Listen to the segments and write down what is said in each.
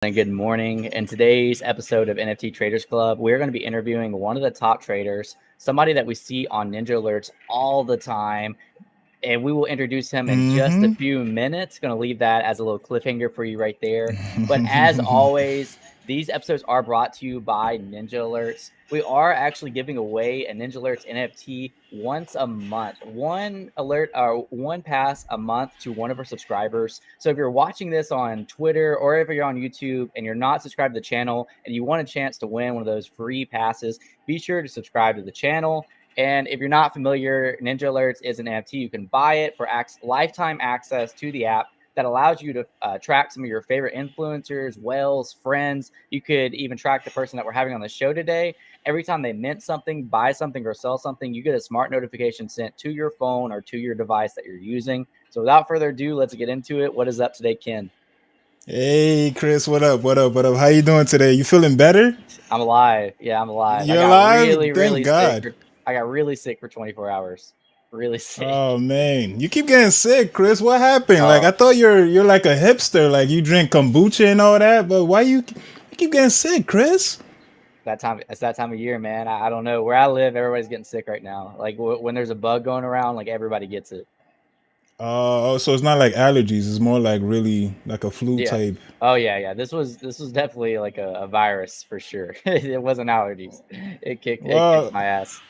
and good morning. In today's episode of NFT Traders Club, we're going to be interviewing one of the top traders, somebody that we see on Ninjalerts all the time, and we will introduce him in just a Mm-hmm. few minutes. Going to leave that as a little cliffhanger for you right there. But as always, these episodes are brought to you by Ninjalerts. We are actually giving away a Ninjalerts NFT once a month, one alert or one pass a month to one of our subscribers. So if you're watching this on Twitter or if you're on YouTube and you're not subscribed to the channel and you want a chance to win one of those free passes, be sure to subscribe to the channel. And if you're not familiar, Ninjalerts is an NFT. You can buy it for lifetime access to the app that allows you to track some of your favorite influencers, whales, friends. You could even track the person that we're having on the show today. Every time they mint something, buy something, or sell something, you get a smart notification sent to your phone or to your device that you're using. So without further ado, let's get into it. What is up today, Ken? Hey, Chris, what up? What up? What up? How you doing today? You feeling better? I'm alive. Yeah, I'm alive. I You're got alive? really, Thank really sick. God. I got really sick for 24 hours. Really sick. Oh man, you keep getting sick, Chris. What happened? Like I Oh, thought you're like a hipster, like you drink kombucha and all that. But why you keep getting sick, Chris? it's that time of year, man. I don't know where I live. Everybody's getting sick right now. Like when there's a bug going around, like everybody gets it. So it's not like allergies. It's more like really like a flu Yeah. type. Oh yeah. This was definitely like a virus for sure. It wasn't allergies. It kicked Well, my ass.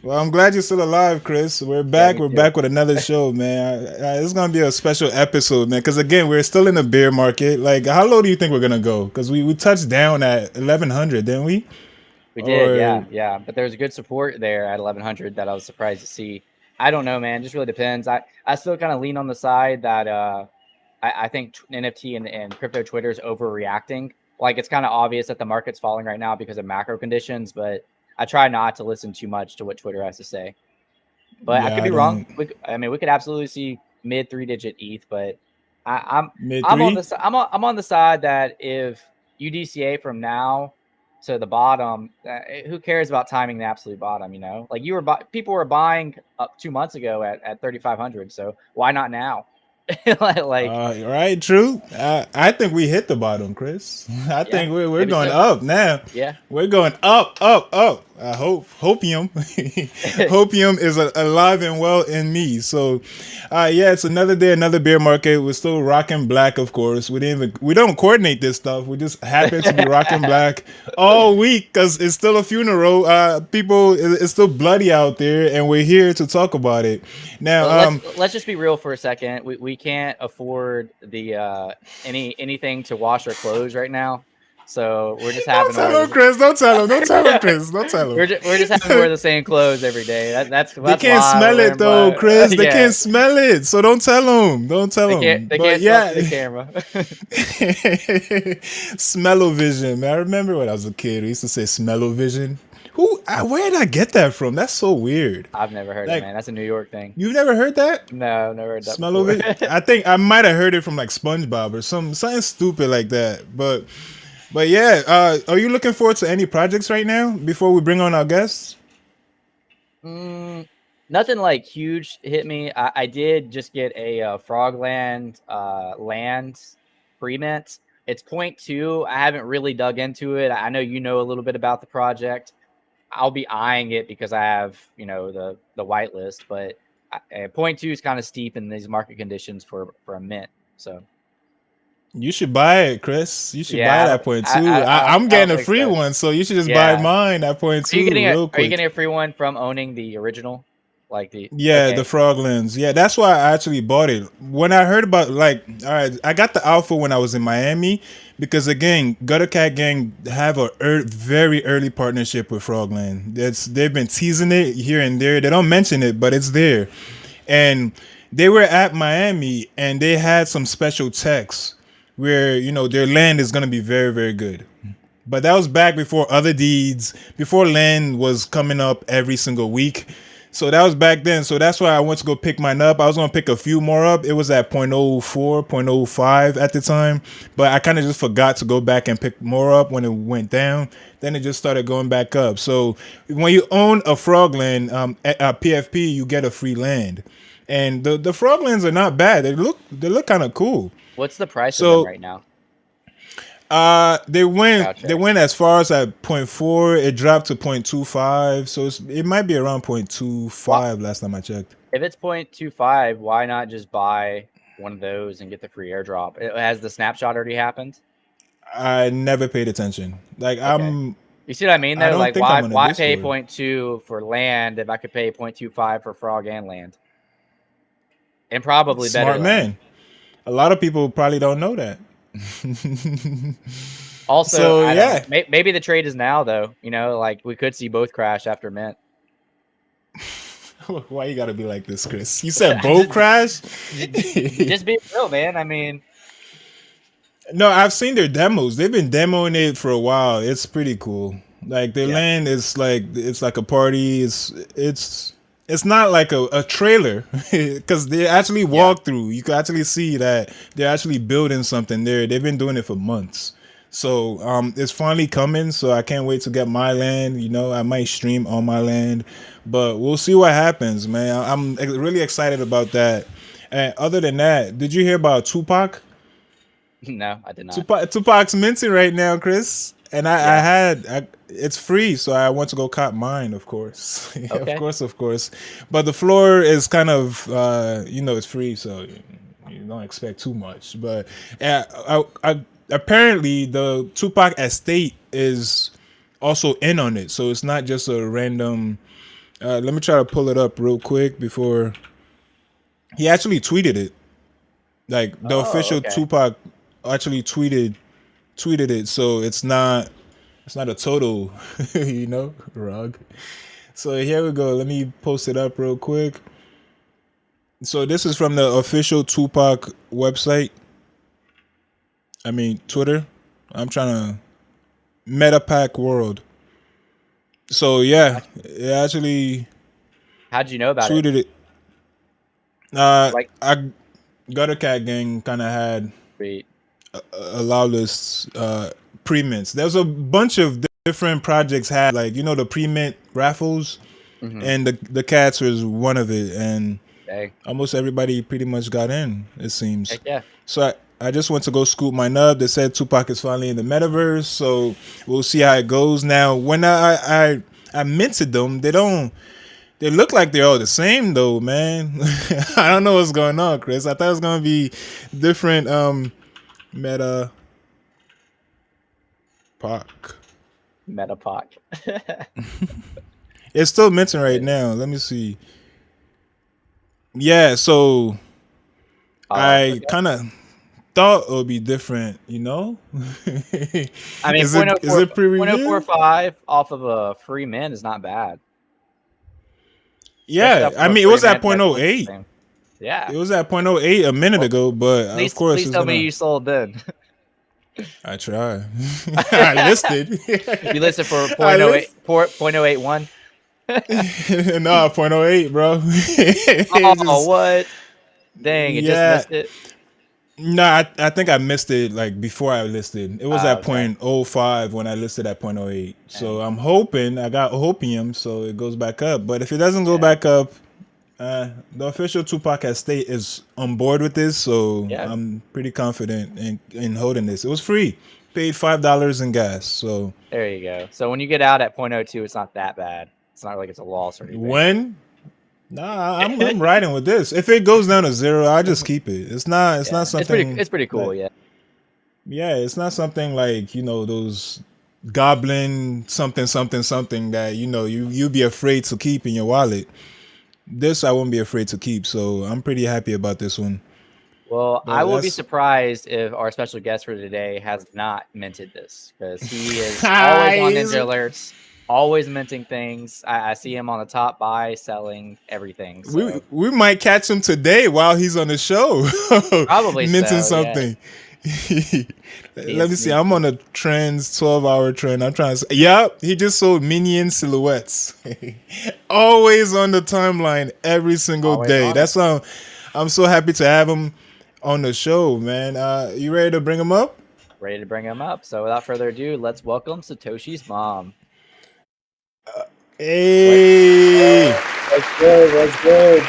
Well, I'm glad you're still alive, Chris. We're Yeah, back. me We're too. back with another show, man. It's gonna be a special episode, man. Because again, we're still in the bear market. Like, how low do you think we're gonna go? Because we touched down at 1100, didn't we? We did, Or yeah. But there's good support there at 1100 that I was surprised to see. I don't know, man. Just really depends. I still kind of lean on the side that I think NFT and crypto Twitter is overreacting. Like it's kind of obvious that the market's falling right now because of macro conditions, but I try not to listen too much to what Twitter has to say. But I could yeah, be I wrong. don't We could absolutely see mid three-digit ETH, but I, I'm mid I'm on three. the I'm on the side that if you DCA from now to the bottom, who cares about timing the absolute bottom? You know, like people were buying up 2 months ago at 3,500, so why not now? Like, Right, true. I think we hit the bottom, Chris. I yeah, think we're maybe going so. up now. Yeah. We're going up, up, up. I hope hopium, hopium is alive and well in me. So, yeah, it's another day, another bear market. We're still rocking black, of course. We don't coordinate this stuff. We just happen to be rocking black all week because it's still a funeral. It's still bloody out there, and we're here to talk about it now. Let's just be real for a second. We can't afford the anything to wash our clothes right now, so we're just Don't having to wear tell him, this. Chris. Don't tell him. Don't tell him, Chris. Don't tell him. We're just having to wear the same clothes every day. They That's can't why we're smell it wearing though, black. Chris. They Yeah, can't smell it. So don't tell them. Don't tell them. they But can't smell yeah, through the camera. smell-o-vision, man. I remember when I was a kid, we used to say smell-o-vision. Where did I get that from? That's so weird. I've never heard it, Like, man. That's a New York thing. you've never heard that? No, I've never heard that before. Smell-o-vision? I think I might have heard it from like SpongeBob or something stupid like that. But yeah, are you looking forward to any projects right now before we bring on our guests? Mm, nothing like huge hit me. I did just get a Frogland land pre-mint. It's point 0.2. I haven't really dug into it. I know you know a little bit about the project. I'll be eyeing it because I have, the whitelist, but point 0.2 is kind of steep in these market conditions for a mint. So You should buy it, Chris. You should buy yeah, that point too. I'm I don't getting a think free so. one, so you should just buy Yeah. mine at point two real Are you quick. getting a free one from owning the original? Like the Yeah, the okay. Froglands. Yeah, that's why I actually bought it. When I heard about all right, I got the alpha when I was in Miami because again, Gutter Cat Gang have a very early partnership with Frogland. They've been teasing it here and there. They don't mention it, but it's there. And they were at Miami and they had some special techs where their land is gonna be very good. But that was back before other deeds, before land was coming up every single week. So that was back then. So that's why I went to go pick mine up. I was gonna pick a few more up. It was at point oh 0.04, point oh 0.05 at the time. But I kind of just forgot to go back and pick more up when it went down. Then it just started going back up. So when you own a Frogland at PFP, you get a free land. And the Froglands are not bad. They look kind of cool. What's the price of them So right now? They Gotcha. went as far as at point 0.4. It dropped to 0.25, so it might be around Well, 0.25 last time I checked. if it's 0.25, why not just buy one of those and get the free airdrop? Has the snapshot already happened? I never paid attention. Like Okay. You see what I mean I though? don't Like think I'm on a why pay Discord. 0.2 for land if I could pay 0.25 for frog and land? And probably better Smart land. man. A lot of people probably don't know that. Also, So I don't know. yeah. Maybe the trade is now though. Like we could see both crash after mint. Why you gotta be like this, Chris? You said boat crash? Just be real, man. I mean, No, I've seen their demos. They've been demoing it for a while. It's pretty cool. Like their yeah, land is like a party. It's not like a trailer because they actually yeah. walk through. You can actually see that they're actually building something there. They've been doing it for months. So it's finally coming. So I can't wait to get my land. I might stream on my land, but we'll see what happens, man. I'm really excited about that. And other than that, did you hear about Tupac? No, I did not. Tupac's minting right now, Chris, and Yeah. it's free, so I want to go cop mine, of course, Okay. of course. But the floor is kind of, it's free, so you don't expect too much. But apparently, the Tupac estate is also in on it, so it's not just a random. Let me try to pull it up real quick before he actually tweeted it. Like the Oh, official okay. Tupac actually tweeted it, so it's not a total, rug. So here we go. Let me post it up real quick. So this is from the official Tupac website. I mean Twitter. I'm trying to MetaPack World. So yeah, it actually How'd you know about it? tweeted it. Like, I Gutter Cat Gang kind of had sweet. allow this pre-mints. There's a bunch of different projects had like the pre-mint raffles, Mm-hmm. and the cats was one of it, and Hey, almost everybody pretty much got in. It seems. heck yeah. So I just went to go scoop my nub. They said Tupac is finally in the metaverse, so we'll see how it goes. Now, when I minted them, they don't. They look like they're all the same though, man. I don't know what's going on, Chris. I thought it was gonna be different. Meta Pac. Metapoc. It's still minting right now. Let me see. Yeah, so I Okay. kind of thought it would be different. I mean, Is it pre-reveal? 0.045 off of a free mint is not bad, especially Yeah, off of I a mean it free was at mint point that oh looks the eight. same. Yeah. It was at point oh eight a minute Well, ago, but of course please it's tell me gonna. you sold then. I try. I listed. You listed for I 0.08, list. 0.081. No, point oh eight, bro. It's Oh, just what? Dang, it just yeah. missed it. No, I think I missed it like before I listed. It was Oh, at okay. 0.05 when I listed at 0.08. So Dang. I'm hoping I got hopium so it goes back up. But if it doesn't go Yeah. back up, the official Tupac estate is on board with this, so Yeah. I'm pretty confident in holding this. It was free. Paid $5 in gas. So There you go. So when you get out at 0.02, it's not that bad. It's not like it's a loss or anything. when Nah, I'm riding with this. If it goes down to zero, I just keep it. It's not Yeah. something It's pretty cool, like yeah. yeah, it's not something like those goblin something something something that you be afraid to keep in your wallet. This I won't be afraid to keep, so I'm pretty happy about this one. Well, I But will be that's surprised if our special guest for today has not minted this because he is always on guys, Ninja Alerts, always minting things. I see him on the top buy, selling everything. we So we might catch him today while he's on the show, probably minting so, yeah. something. He Let is me see. I'm sneaky. on a trends 12-hour trend. I'm trying to. Yep, he just sold minion silhouettes. Always on the timeline every single Always day. on it. That's why I'm so happy to have him on the show, man. You ready to bring him up? Ready to bring him up. So without further ado, let's welcome Satoshi's mom. What? Hey, What's good? What's good?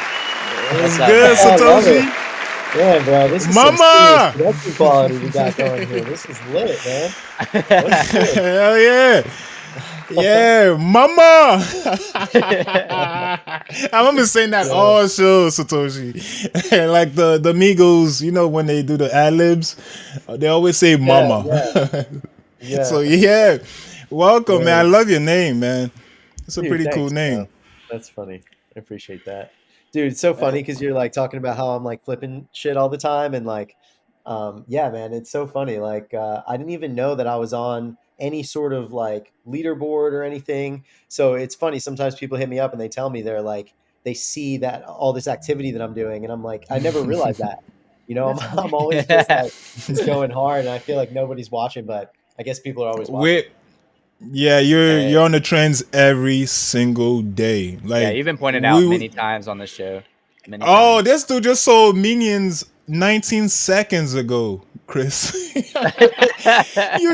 What's what's up, good, man? I love it. Satoshi? Yeah, bro, this is some serious Mama. production quality we got going here. This is lit, man. Let's do Hell yeah. it. Yeah, mama. I remember saying that Yeah, all show, Satoshi. Like the Migos, you know, when they do the ad libs, they always say yeah, mama. yeah, So yeah, yeah, welcome, man. I word. love your name, man. It's a Dude, pretty cool thanks, bro. name. That's funny. I appreciate that. Dude, it's so funny because you're like talking about how I'm like flipping shit all the time and like yeah, man, it's so funny. Like I didn't even know that I was on any sort of like leaderboard or anything. So it's funny sometimes people hit me up and they tell me they're like they see that all this activity that I'm doing and I'm like I never realized that. You know, I'm That's funny. I'm always just like just going hard and I feel like nobody's watching, but I guess people are always watching. Wait, yeah, you're Hey, on the trends every single day. yeah, Like you've been pointed out we many times on the show. Many oh, times. this dude just sold minions 19 seconds ago, Chris. You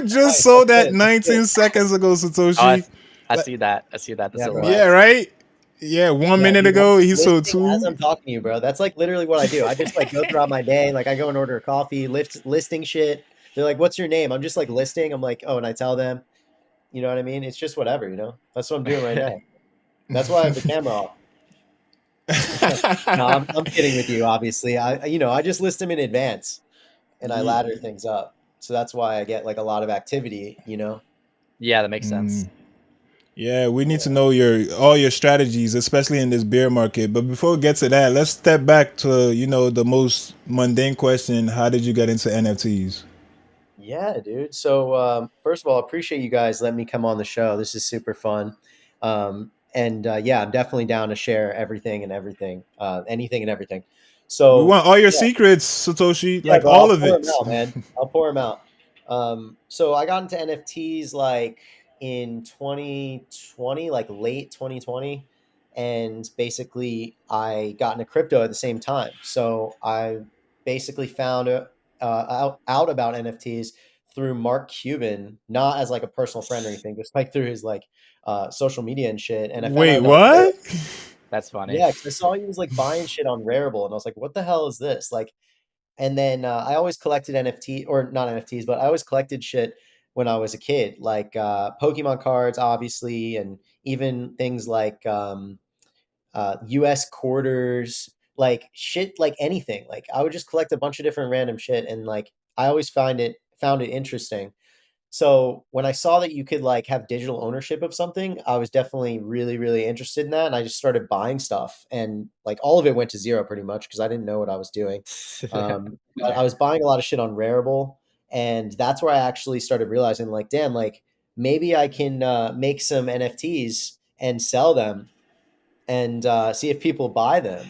just Nice. That's sold that good. That's good. 19 seconds ago, Oh, Satoshi. I Like, see that. I see that. That's Yeah, a bro. yeah, lot. right? Yeah, one Yeah, minute dude, I'm ago he sold listing as two. I'm talking to you, bro. That's like literally what I do. I just like go throughout my day. Like I go and order a coffee, listing shit. They're like, "What's your name?" I'm just like listing. I'm like, "Oh," and I tell them. You know what I mean? It's just whatever. You know. That's what I'm doing right now. That's why I have the camera off. No, I'm kidding with you. Obviously, I just list them in advance and I ladder things up. So that's why I get like a lot of activity. You know. Yeah, that makes sense. Yeah, we need to know your all your strategies, especially in this bear market. But before we get to that, let's step back to, the most mundane question. How did you get into NFTs? Yeah, dude. So first of all, I appreciate you guys letting me come on the show. This is super fun. And yeah, I'm definitely down to share everything, anything and everything. We So want all your yeah, secrets, Satoshi, yeah, like bro, all I'll of pour them it. out, man. I'll pour them out. So I got into NFTs like in 2020, like late 2020, and basically I got into crypto at the same time. So I basically found out about NFTs through Mark Cuban, not as like a personal friend or anything, just like through his like social media and shit. And I found Wait, out on Rare. what? That's funny. Yeah, because I saw he was like buying shit on Rarible, and I was like, "What the hell is this?" Like, and then I always collected NFT or not NFTs, but I always collected shit when I was a kid, like Pokemon cards, obviously, and even things like U.S. quarters, like shit, like anything. Like I would just collect a bunch of different random shit, and like I always found it interesting. So when I saw that you could like have digital ownership of something, I was definitely really, really interested in that. And I just started buying stuff and like all of it went to zero pretty much because I didn't know what I was doing. But I was buying a lot of shit on Rarible. And that's where I actually started realizing like, damn, like maybe I can make some NFTs and sell them and see if people buy them.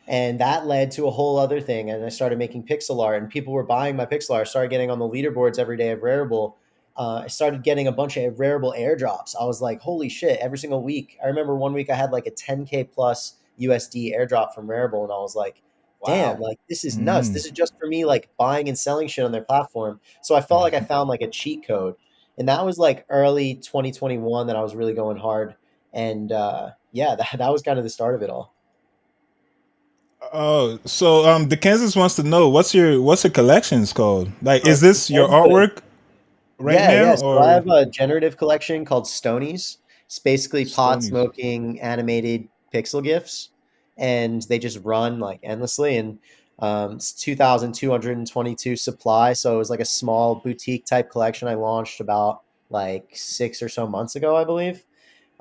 And that led to a whole other thing. And I started making pixel art, and people were buying my pixel art. I started getting on the leaderboards every day of Rarible. I started getting a bunch of Rarible airdrops. I was like, holy shit, every single week. I remember one week I had like a 10K plus USD airdrop from Rarible, and I was like, damn, Wow. like this is nuts. This is just for me like buying and selling shit on their platform. So I felt like I found like a cheat code. And that was like early 2021 that I was really going hard. And yeah, that was kind of the start of it all. Oh, so the Kansas wants to know what's your collections called? Like, So is it's this your artwork right yeah, now yeah. So I or have a generative collection called Stonies. It's basically pot Stonies? smoking animated pixel GIFs, and they just run like endlessly. And it's 2,222 supply, so it was like a small boutique type collection I launched about like 6 or so months ago, I believe.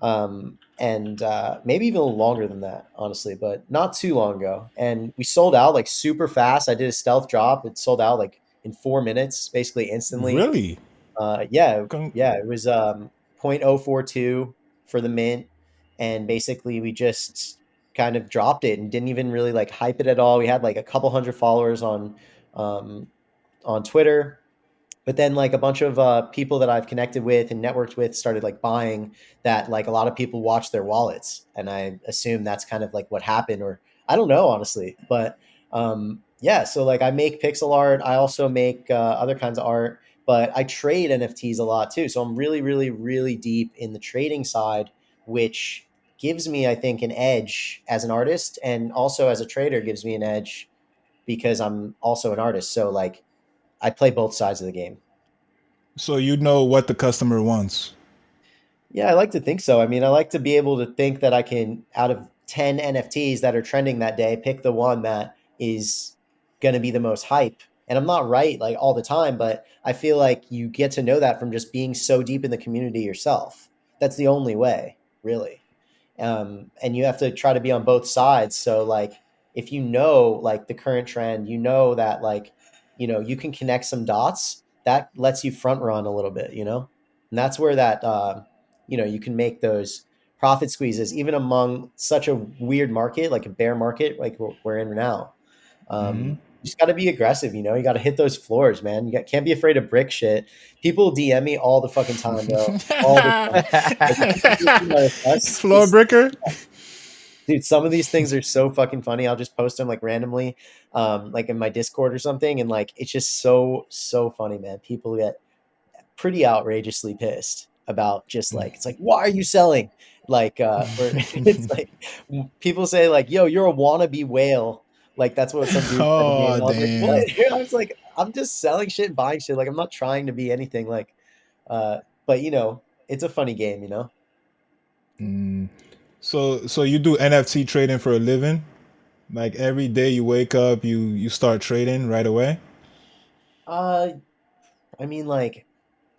And maybe even a little longer than that, honestly, but not too long ago. And we sold out like super fast. I did a stealth drop. It sold out like in 4 minutes, basically instantly. Really? Yeah, Con- yeah, it was 0.042 for the mint, and basically we just kind of dropped it and didn't even really like hype it at all. We had like a couple hundred followers um, on Twitter, but then like a bunch of people that I've connected with and networked with started like buying that. Like a lot of people watch their wallets, and I assume that's kind of like what happened, or I don't know honestly, but yeah. So like I make pixel art, I also make other kinds of art, but I trade NFTs a lot too. So I'm really, really, really deep in the trading side, which gives me, I think, an edge as an artist, and also as a trader gives me an edge because I'm also an artist. So like I play both sides of the game. So you know what the customer wants. Yeah, I like to think so. I mean, I like to be able to think that I can, out of 10 NFTs that are trending that day, pick the one that is going to be the most hype. And I'm not right like all the time, but I feel like you get to know that from just being so deep in the community yourself. That's the only way, really. And you have to try to be on both sides. So like, if you know like the current trend, you know that like, you can connect some dots. That lets you front run a little bit, and that's where that you can make those profit squeezes even among such a weird market like a bear market like we're in now. You just got to be aggressive. You got to hit those floors, man. Can't be afraid of brick shit. People DM me all the fucking time, bro, all the time. Like, if you can see my requests, Floor breaker. dude, some of these things are so fucking funny. I'll just post them like randomly, like in my Discord or something, and like it's just so funny, man. People get pretty outrageously pissed about just like it's like, why are you selling? Like or it's like people say like, yo, you're a wannabe whale. Like that's what some dude said to me. Oh And I was like, what? damn. I was like, I'm just selling shit and buying shit. Like I'm not trying to be anything like but it's a funny game. So you do NFT trading for a living? Like every day you wake up, you start trading right away? Uh I mean like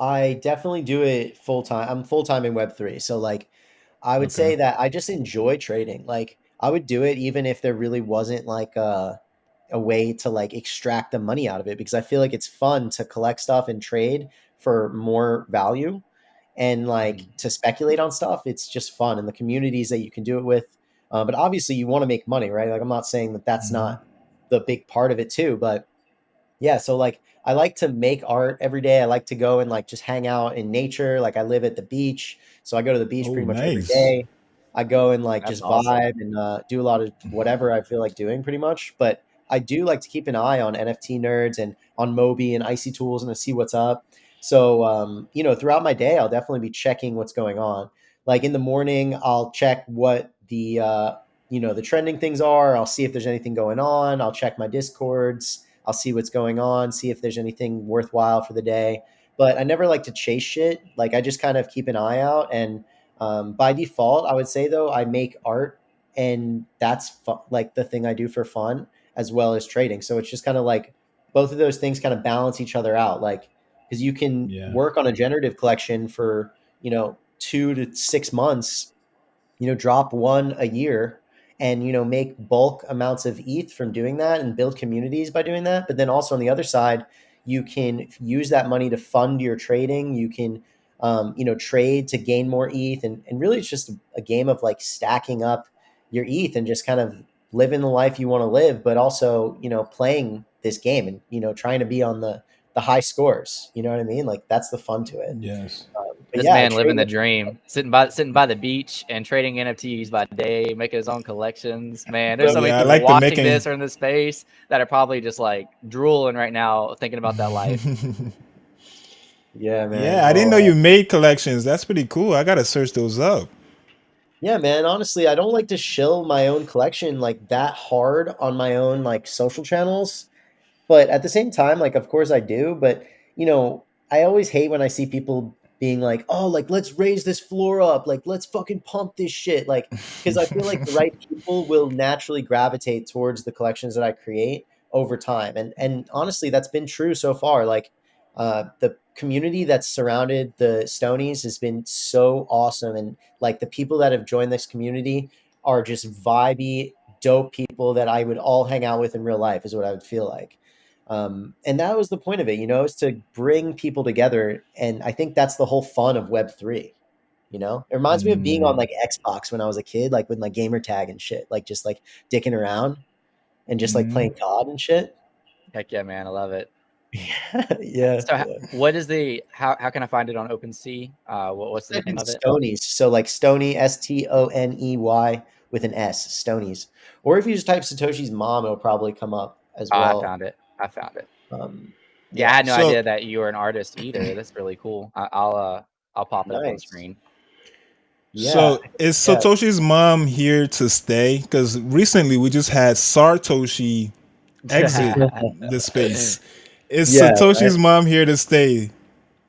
I definitely do it full time. I'm full time in Web3. So like I would Okay. say that I just enjoy trading. Like I would do it even if there really wasn't like a way to like extract the money out of it because I feel like it's fun to collect stuff and trade for more value and like to speculate on stuff. It's just fun and the communities that you can do it with. But obviously you want to make money, right? Like I'm not saying that that's not the big part of it too, but yeah, so like I like to make art every day. I like to go and like just hang out in nature. Like I live at the beach, so I go to the beach Oh, pretty much every nice. day. I go and like That's just awesome. vibe and do a lot of whatever I feel like doing pretty much. But I do like to keep an eye on NFT nerds and on Moby and Icy Tools and to see what's up. So throughout my day, I'll definitely be checking what's going on. Like in the morning, I'll check what the trending things are. I'll see if there's anything going on. I'll check my discords. I'll see what's going on, see if there's anything worthwhile for the day. But I never like to chase shit. Like I just kind of keep an eye out. And by default, I would say though, I make art, and that's like the thing I do for fun as well as trading. So it's just kind of like both of those things kind of balance each other out. Like because you can Yeah. work on a generative collection for 2 to 6 months, drop one a year and make bulk amounts of ETH from doing that and build communities by doing that. But then also on the other side, you can use that money to fund your trading. You can trade to gain more ETH, and really it's just a game of like stacking up your ETH and just kind of living the life you want to live, but also playing this game and trying to be on the high scores. You know what I mean? Like that's the fun to it. Yes. But This yeah, I man trade. living the dream, sitting by the beach and trading NFTs by day, making his own collections. Man, there's so many Yeah, I people like the watching making. this or in this space that are probably just like drooling right now, thinking about that life. Yeah, man. Yeah, I didn't know Well, you made collections. That's pretty cool. I gotta search those up. yeah, man. Honestly, I don't like to shill my own collection like that hard on my own like social channels. But at the same time, like, of course I do. But, I always hate when I see people being like, oh, like, let's raise this floor up. Like, let's fucking pump this shit. Like, because I feel like the right people will naturally gravitate towards the collections that I create over time. And honestly, that's been true so far. Like, the community that's surrounded the Stonies has been so awesome. And like the people that have joined this community are just vibey, dope people that I would all hang out with in real life, is what I would feel like. And that was the point of it, is to bring people together. And I think that's the whole fun of Web3. It reminds me of being on like Xbox when I was a kid, like with my gamer tag and shit, like just like dicking around and just like playing COD and shit. Heck yeah, man, I love it. Yeah, yeah, So, yeah. what is the how can I find it on OpenSea? What's the Type in name of it? Stonies. So like Stony, Stoney with an S, Stonies. Or if you just type Satoshi's mom, it'll probably come up as I well. found it. I found it. Yeah, I Yeah. had no So idea that you were an artist either. That's really cool. I'll pop it up on the Nice. screen. Yeah. So is Yeah. Satoshi's mom here to stay? Because recently we just had Sartoshi Exit the space. Is Yeah, right. Satoshi's mom here to stay?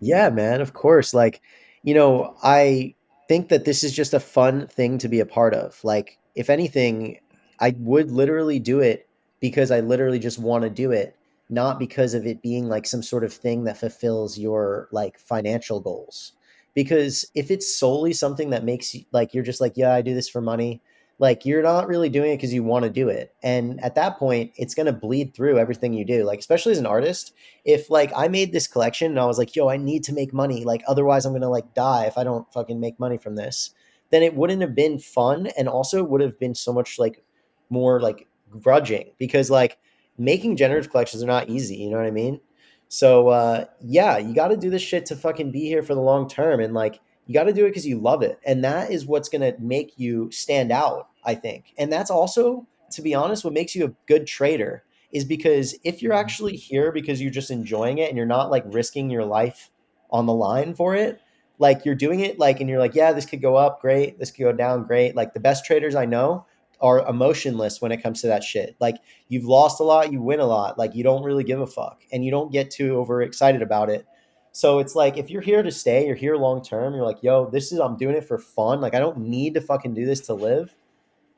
Yeah, man, of course. Like, I think that this is just a fun thing to be a part of. Like, if anything, I would literally do it because I literally just want to do it, not because of it being like some sort of thing that fulfills your like financial goals. Because if it's solely something that makes you like, you're just like, yeah, I do this for money, like, you're not really doing it because you want to do it. And at that point, it's going to bleed through everything you do. Like, especially as an artist, if like I made this collection and I was like, yo, I need to make money, like otherwise I'm gonna like die if I don't fucking make money from this, then it wouldn't have been fun, and also would have been so much like more like grudging, because like making generative collections are not easy, you know what I mean? So yeah, you got to do this shit to fucking be here for the long term, and like you got to do it because you love it, and that is what's gonna make you stand out, I think. And that's also, to be honest, what makes you a good trader, is because if you're actually here because you're just enjoying it and you're not like risking your life on the line for it, like you're doing it like, and you're like, yeah, this could go up, great. This could go down, great. Like the best traders I know are emotionless when it comes to that shit. Like you've lost a lot, you win a lot. Like you don't really give a fuck and you don't get too overexcited about it. So it's like, if you're here to stay, you're here long term, you're like, yo, this is, I'm doing it for fun. Like I don't need to fucking do this to live.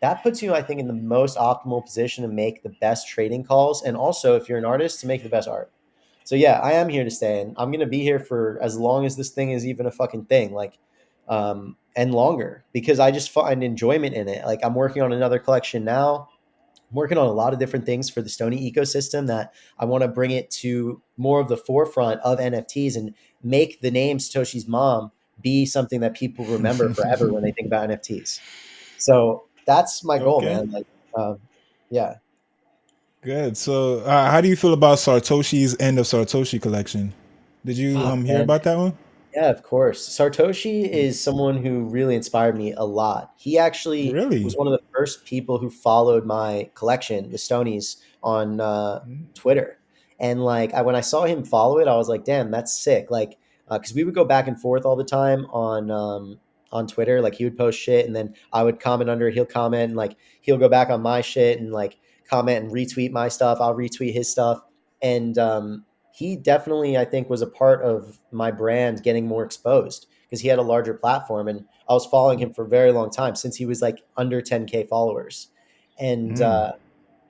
That puts you, I think, in the most optimal position to make the best trading calls. And also, if you're an artist, to make the best art. So yeah, I am here to stay, and I'm gonna be here for as long as this thing is even a fucking thing, like, and longer, because I just find enjoyment in it. Like I'm working on another collection now. I'm working on a lot of different things for the Stony ecosystem that I want to bring it to more of the forefront of NFTs and make the name Satoshi's mom be something that people remember forever when they think about NFTs. So that's my goal, Okay, man. Like, yeah. good. So, how do you feel about Sartoshi's End of Sartoshi collection? Did you Fuck, hear man. about that one? Yeah, of course. Sartoshi is someone who really inspired me a lot. He actually was Really? one of the first people who followed my collection, the Stonies, on Twitter. And like, when I saw him follow it, I was like, "Damn, that's sick!" Like, because we would go back and forth all the time on Twitter. Like, he would post shit, and then I would comment under. He'll comment, and like he'll go back on my shit and like comment and retweet my stuff. I'll retweet his stuff, and he definitely, I think, was a part of my brand getting more exposed because he had a larger platform, and I was following him for a very long time, since he was like under 10K followers. And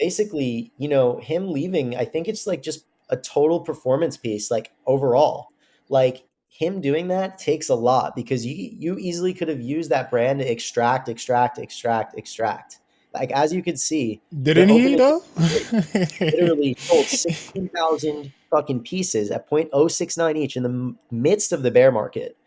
basically, him leaving, I think it's like just a total performance piece, like overall. Like him doing that takes a lot, because you easily could have used that brand to extract, extract, extract, extract. Like as you could see, the Didn't he opening though? literally sold 16,000 fucking pieces at 0.069 each in the midst of the bear market.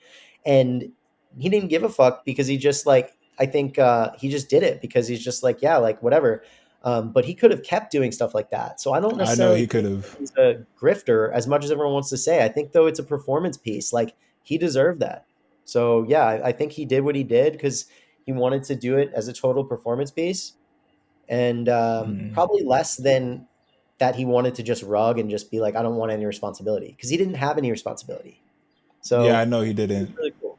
And he didn't give a fuck, because he just like, I think he just did it because he's just like, yeah, like whatever. But he could have kept doing stuff like that. So I don't I know necessarily he could think have. he's a grifter as much as everyone wants to say. I think though it's a performance piece. Like he deserved that. So yeah, I think he did what he did because he wanted to do it as a total performance piece, and probably less than that he wanted to just rug and just be like, I don't want any responsibility, because he didn't have any responsibility. Yeah, I So know he it's didn't. really cool.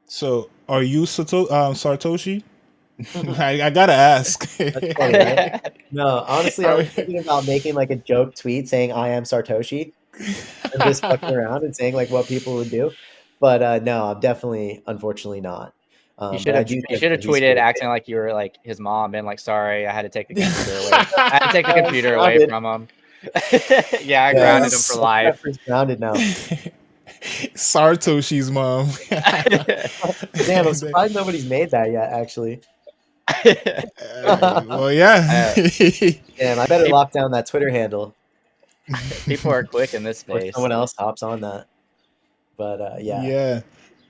So, are you Sartoshi? I gotta ask. That's funny, right? No, honestly, I was Are- thinking about making like a joke tweet saying I am Sartoshi and just fucking around and saying like what people would do. But no, I'm definitely, unfortunately not. But I do You think should that have he's here tweeted to acting like you were like his mom, and like, sorry, I had to take the computer away. I had to take the stay. computer away Grounded. from him. Yeah, I Yeah, grounded him for Yes. my life. Pepper's grounded now. Sartoshi's mom. Damn, I'm surprised nobody's made that yet, actually. Well, yeah. Uh, Damn, I better peop- lock down that Twitter handle People are quick in this or space. someone else hops on that. But yeah, Yeah.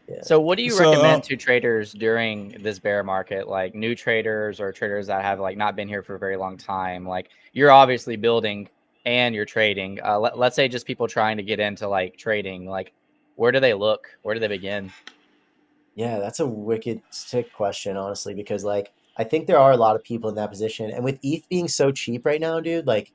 yeah. So, what do you So, recommend to traders during this bear market, like new traders or traders that have like not been here for a very long time? Like, you're obviously building and you're trading. Let's say just people trying to get into like trading. Like, where do they look? Where do they begin? Yeah, that's a wicked sick question, honestly, because like I think there are a lot of people in that position. And with ETH being so cheap right now, dude, like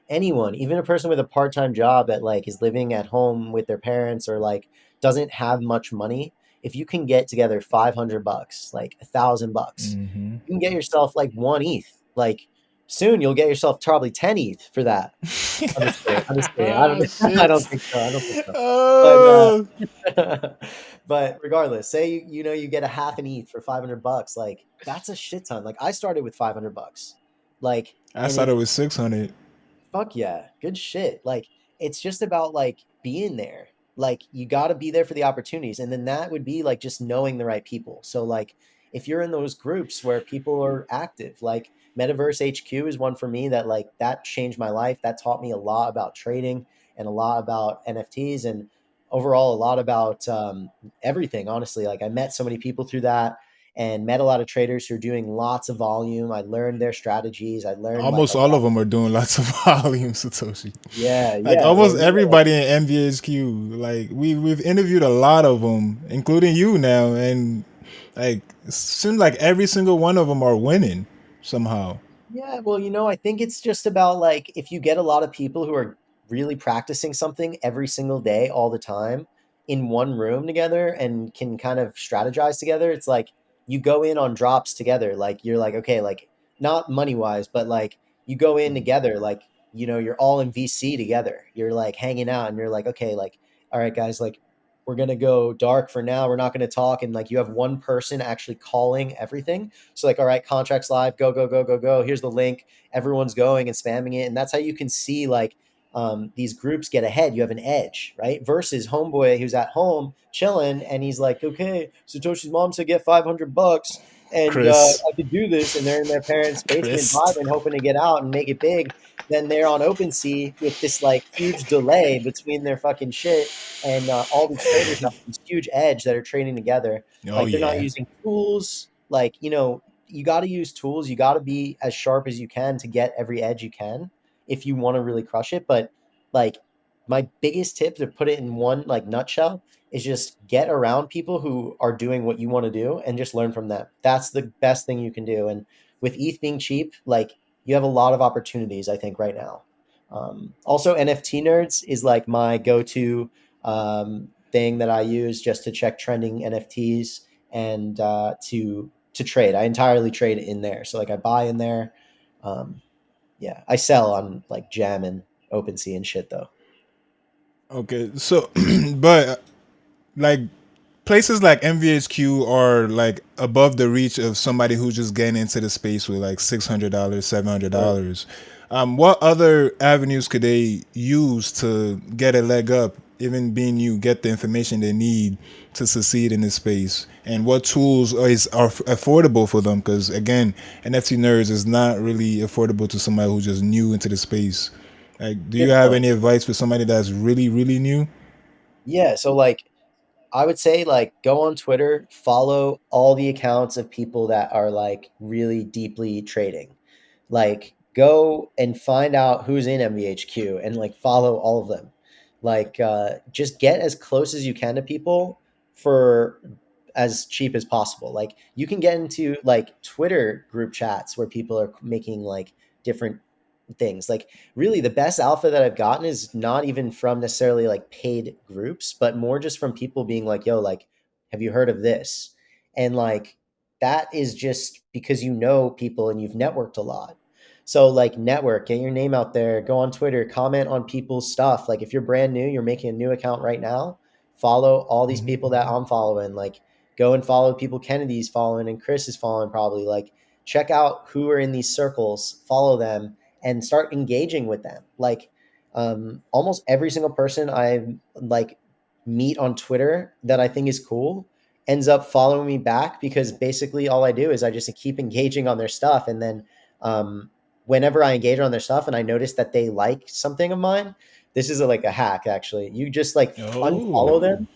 anyone, even a person with a part-time job that like is living at home with their parents or like doesn't have much money, if you can get together $500, like $1,000, you can get yourself like one ETH. Like soon you'll get yourself probably 10 ETH for that. I'm just kidding. I'm just kidding. I don't. Oh I don't shit. think so. I don't think so. Oh, But but regardless, say you get a half an ETH for 500 bucks. Like that's a shit ton. Like I started with 500 bucks. Like I and thought it it was 600. fuck yeah, good shit. Like it's just about like being there. Like you got to be there for the opportunities, and then that would be like just knowing the right people. So like if you're in those groups where people are active, like Metaverse HQ is one for me that like that changed my life. That taught me a lot about trading and a lot about NFTs and overall a lot about everything. Honestly, like I met so many people through that and met a lot of traders who are doing lots of volume. I learned their strategies. I learned like Almost a all lot. of them are doing lots of volume, Satoshi. Yeah, Like yeah. Well, almost everybody in MVHQ. Like we've interviewed a lot of them, including you now, and like it seems like every single one of them are winning somehow. yeah, well, I think it's just about like if you get a lot of people who are really practicing something every single day, all the time, in one room together and can kind of strategize together, it's like you go in on drops together. Like you're like, okay, like not money wise, but like you go in together, like, you're all in VC together. You're like hanging out and you're like, okay, like, all right, guys, like we're gonna go dark for now. We're not gonna talk. And like you have one person actually calling everything. So like, all right, contracts live, go, go, go, go, go. Here's the link. Everyone's going and spamming it. And that's how you can see like these groups get ahead. You have an edge, right? Versus homeboy who's at home chilling and he's like, okay, Satoshi's mom said get 500 bucks and Chris, I could do this. And they're in their parents' basement Chris. vibing, hoping to get out and make it big. Then they're on OpenSea with this like huge delay between their fucking shit. And all these traders have this huge edge that are trading together. Oh Like they're not yeah. using tools. Like, you got to use tools. You got to be as sharp as you can to get every edge you can if you want to really crush it. But like my biggest tip to put it in one like nutshell is just get around people who are doing what you want to do and just learn from them. That's the best thing you can do. And with ETH being cheap, like you have a lot of opportunities, I think, right now. Also, NFT nerds is like my go-to thing that I use just to check trending NFTs and to trade. I entirely trade in there. So like I buy in there. Um, yeah, I sell on like Gem and OpenSea and shit though. Okay, so but like places like MVHQ are like above the reach of somebody who's just getting into the space with like $600, Right. $700. What other avenues could they use to get a leg up, even being you, get the information they need to succeed in this space? And what tools are affordable for them? Because again, NFT nerds is not really affordable to somebody who's just new into the space. Like, do you Good have point. any advice for somebody that's really, really new? Yeah, so like I would say like go on Twitter, follow all the accounts of people that are like really deeply trading. Like go and find out who's in MVHQ and like follow all of them. Like just get as close as you can to people for as cheap as possible. Like you can get into like Twitter group chats where people are making like different things. Like really the best alpha that I've gotten is not even from necessarily like paid groups, but more just from people being like, yo, like, have you heard of this? And like that is just because you know people and you've networked a lot. So like network, get your name out there, go on Twitter, comment on people's stuff. Like if you're brand new, you're making a new account right now, follow all these people that I'm following. Like go and follow people Kennedy's following and Chris is following probably. Like check out who are in these circles, follow them and start engaging with them. Like almost every single person I like meet on Twitter that I think is cool ends up following me back because basically all I do is I just keep engaging on their stuff. And then whenever I engage on their stuff and I notice that they like something of mine, this is like a hack actually. You just like unfollow Oh, them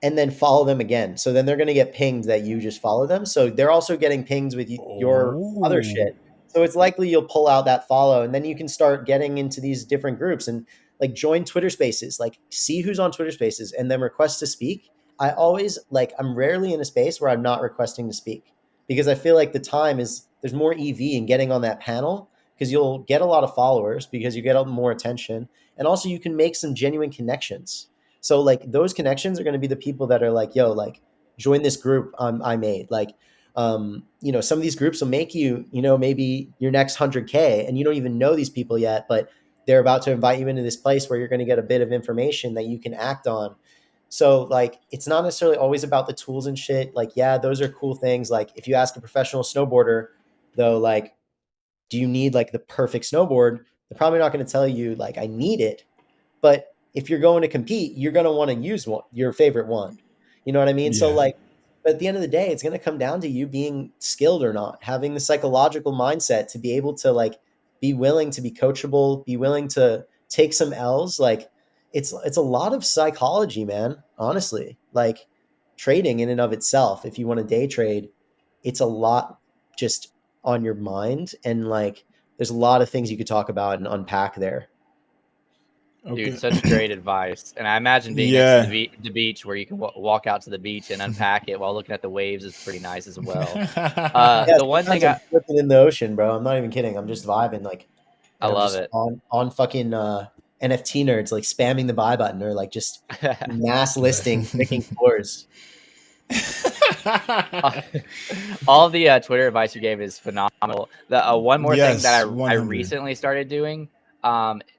and then follow them again. So then they're going to get pinged that you just follow them. So they're also getting pings with your other oh, shit. So it's likely you'll pull out that follow and then you can start getting into these different groups and like join Twitter spaces, like see who's on Twitter spaces and then request to speak. I always like, I'm rarely in a space where I'm not requesting to speak because I feel like the time is there's more EV in getting on that panel because you'll get a lot of followers because you get more attention. And also you can make some genuine connections. So like those connections are going to be the people that are like, yo, like join this group I made. Like, Some of these groups will make you, maybe your next 100K, and you don't even know these people yet, but they're about to invite you into this place where you're going to get a bit of information that you can act on. So like, it's not necessarily always about the tools and shit. Like, yeah, those are cool things. Like if you ask a professional snowboarder though, like, do you need like the perfect snowboard? They're probably not going to tell you like, I need it. But if you're going to compete, you're going to want to use your favorite one. You know what I mean? So Yeah. like, but at the end of the day, it's going to come down to you being skilled or not, having the psychological mindset to be able to like be willing to be coachable, be willing to take some L's. Like it's a lot of psychology, man. Honestly, like trading in and of itself, if you want to day trade, it's a lot just on your mind, and like there's a lot of things you could talk about and unpack there. Dude, Okay. such great advice. And I imagine being next to Yeah. the beach where you can walk out to the beach and unpack it while looking at the waves is pretty nice as well. Yeah, The one sometimes thing I'm flipping in the ocean, bro. I'm not even kidding. I'm just vibing, like, I and I'm love just it. on fucking NFT nerds, like spamming the buy button or like just mass listing, picking floors. All the Twitter advice you gave is phenomenal. The one more thing that Yes, I 100. recently started doing,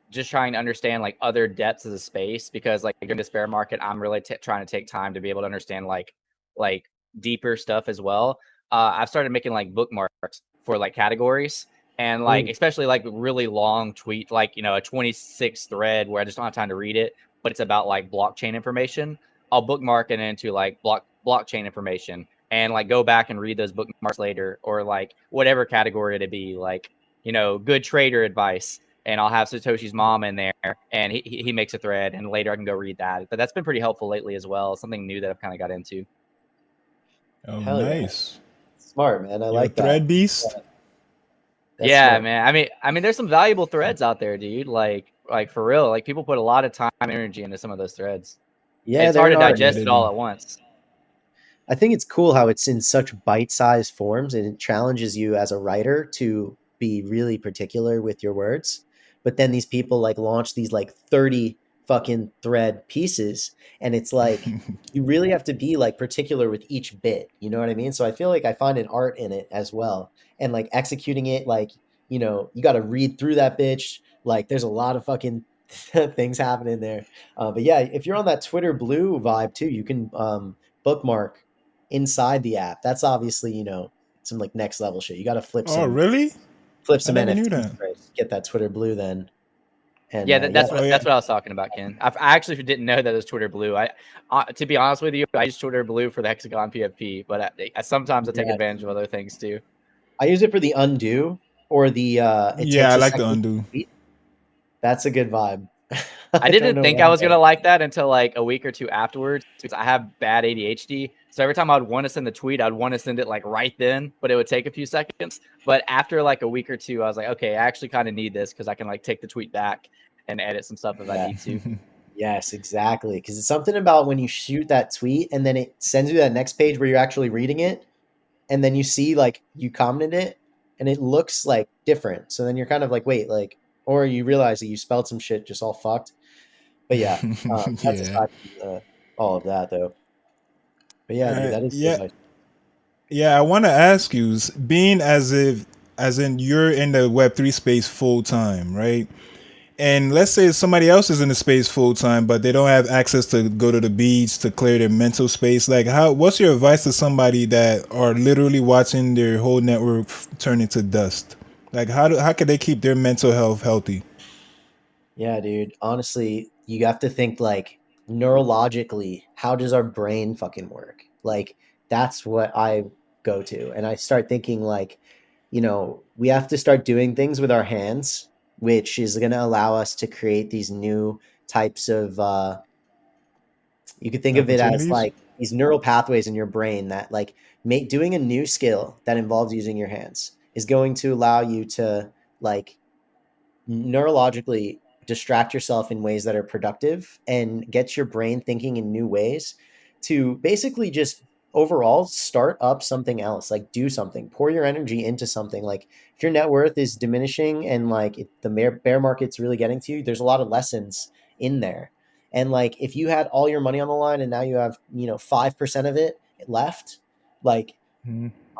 just trying to understand like other depths of the space, because like during this bear market, I'm really trying to take time to be able to understand like deeper stuff as well. I've started making like bookmarks for like categories, and like Ooh, especially like really long tweet, like a 26 thread where I just don't have time to read it, but it's about like blockchain information. I'll bookmark it into like blockchain information and like go back and read those bookmarks later, or like whatever category to be, like good trader advice, and I'll have Satoshi's mom in there, and he makes a thread, and later I can go read that. But that's been pretty helpful lately as well. Something new that I've kind of got into. Oh, hell yeah, nice. smart man. I You're a like that. thread beast? That's Yeah, smart. man. I mean, there's some valuable threads out there, dude. Like for real. Like people put a lot of time and energy into some of those threads. Yeah, It's they're hard an to art. Yeah, digest they it do. all at once. I think it's cool how it's in such bite-sized forms, and it challenges you as a writer to be really particular with your words. But then these people like launch these like 30 fucking thread pieces, and it's like you really have to be like particular with each bit. You know what I mean? So I feel like I find an art in it as well. And like executing it, like, you got to read through that bitch. Like there's a lot of fucking things happening there. But yeah, if you're on that Twitter Blue vibe too, you can bookmark inside the app. That's obviously, some like next level shit. You got to flip Oh, some really? flip I some never knew NFTs that. first, get that Twitter Blue then. And Yeah, yeah, Oh, yeah. that's what I was talking about, Ken. I actually didn't know that it was Twitter Blue. To be honest with you, I use Twitter Blue for the Hexagon PFP, but sometimes I take yeah, advantage of other things too. I use it for the undo, or the it Yeah, takes I a like the second to undo. tweet. That's a good vibe. I I don't didn't know think I was why. gonna like that until like a week or two afterwards, because I have bad ADHD. So every time I'd want to send the tweet, I'd want to send it like right then, but it would take a few seconds. But after like a week or two, I was like, okay, I actually kind of need this because I can like take the tweet back and edit some stuff if I Yeah. need to. Yes, exactly. Because it's something about when you shoot that tweet and then it sends you that next page where you're actually reading it, and then you see like you commented it and it looks like different. So then you're kind of like, wait, like, or you realize that you spelled some shit just all fucked. But yeah, that's Yeah. aside from all of that though. But yeah, dude, that is good Yeah. advice. Yeah, I want to ask you, being as in you're in the Web3 space full time, right? And let's say somebody else is in the space full time, but they don't have access to go to the beach to clear their mental space. Like, what's your advice to somebody that are literally watching their whole network turn into dust? Like, how can they keep their mental health healthy? Yeah, dude. Honestly, you have to think like neurologically, how does our brain fucking work? Like that's what I go to. And I start thinking like, we have to start doing things with our hands, which is going to allow us to create these new types of you could think of it as Opportunities? like these neural pathways in your brain that like make doing a new skill that involves using your hands is going to allow you to like neurologically distract yourself in ways that are productive and get your brain thinking in new ways to basically just overall start up something else, like do something, pour your energy into something. Like if your net worth is diminishing and like if the bear market's really getting to you, there's a lot of lessons in there. And like if you had all your money on the line and now you have 5% of it left, like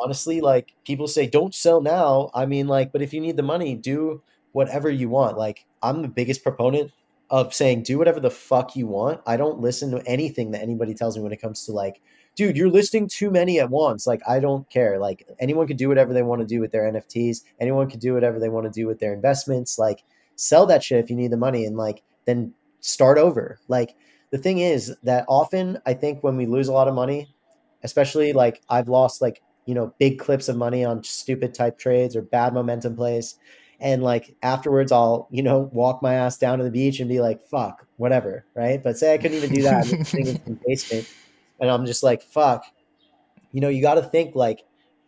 honestly, like people say, don't sell now. I mean, like, but if you need the money, do whatever you want. Like, I'm the biggest proponent of saying, do whatever the fuck you want. I don't listen to anything that anybody tells me when it comes to like, dude, you're listing too many at once. Like, I don't care. Like, anyone could do whatever they want to do with their NFTs. Anyone could do whatever they want to do with their investments. Like, sell that shit if you need the money and like, then start over. Like, the thing is that often I think when we lose a lot of money, especially like I've lost like, big clips of money on stupid type trades or bad momentum plays. And like afterwards, I'll, walk my ass down to the beach and be like, fuck, whatever. Right. But say I couldn't even do that. I'm sitting in some basement and I'm just like, fuck, you got to think like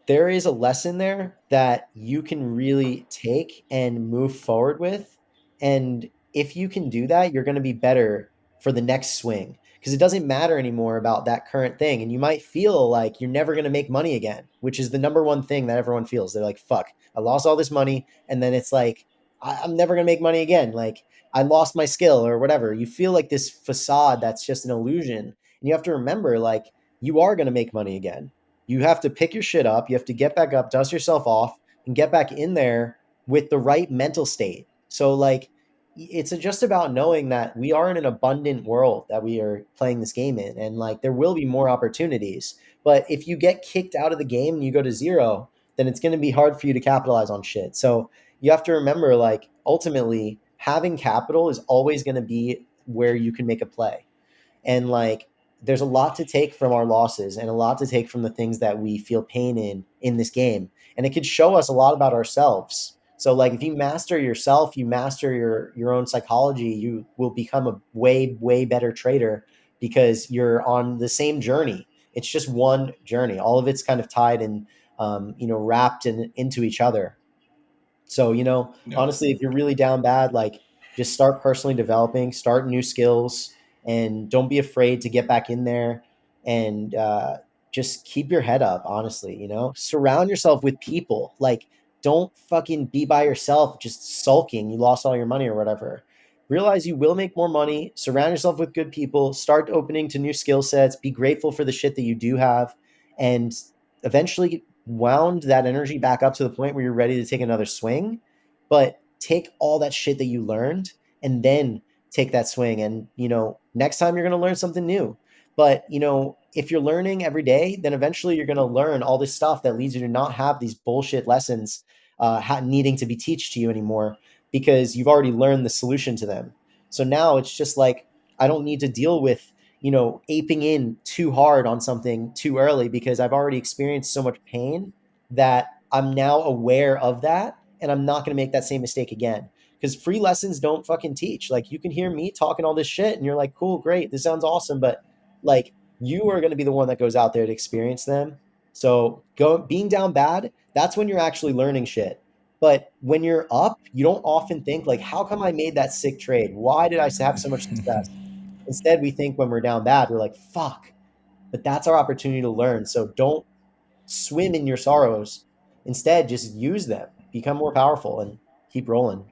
there is a lesson there that you can really take and move forward with. And if you can do that, you're going to be better for the next swing because it doesn't matter anymore about that current thing. And you might feel like you're never going to make money again, which is the number one thing that everyone feels. They're like, fuck, I lost all this money. And then it's like, I'm never going to make money again. Like, I lost my skill or whatever. You feel like this facade that's just an illusion. And you have to remember, like, you are going to make money again. You have to pick your shit up. You have to get back up, dust yourself off, and get back in there with the right mental state. So, like, it's just about knowing that we are in an abundant world that we are playing this game in. And, like, there will be more opportunities. But if you get kicked out of the game and you go to zero, then it's going to be hard for you to capitalize on shit. So, you have to remember, like, ultimately, having capital is always going to be where you can make a play. And like there's a lot to take from our losses and a lot to take from the things that we feel pain in this game. And it could show us a lot about ourselves. So like if you master yourself, you master your own psychology, you will become a way better trader because you're on the same journey. It's just one journey. All of it's kind of tied and wrapped into each other. So, Yeah. honestly, if you're really down bad, like just start personally developing, start new skills, and don't be afraid to get back in there and just keep your head up, honestly, surround yourself with people. Like, don't fucking be by yourself just sulking. You lost all your money or whatever. Realize you will make more money, surround yourself with good people, start opening to new skill sets, be grateful for the shit that you do have, and eventually wound that energy back up to the point where you're ready to take another swing. But take all that shit that you learned and then take that swing. And, next time you're going to learn something new. But, if you're learning every day, then eventually you're going to learn all this stuff that leads you to not have these bullshit lessons needing to be taught to you anymore because you've already learned the solution to them. So now it's just like, I don't need to deal with aping in too hard on something too early because I've already experienced so much pain that I'm now aware of that and I'm not going to make that same mistake again. Because free lessons don't fucking teach. Like you can hear me talking all this shit and you're like, cool, great, this sounds awesome. But like you are going to be the one that goes out there to experience them. So being down bad, that's when you're actually learning shit. But when you're up, you don't often think like, how come I made that sick trade? Why did I have so much success? Instead, we think when we're down bad, we're like, fuck. But that's our opportunity to learn. So don't swim in your sorrows. Instead, just use them, become more powerful, and keep rolling.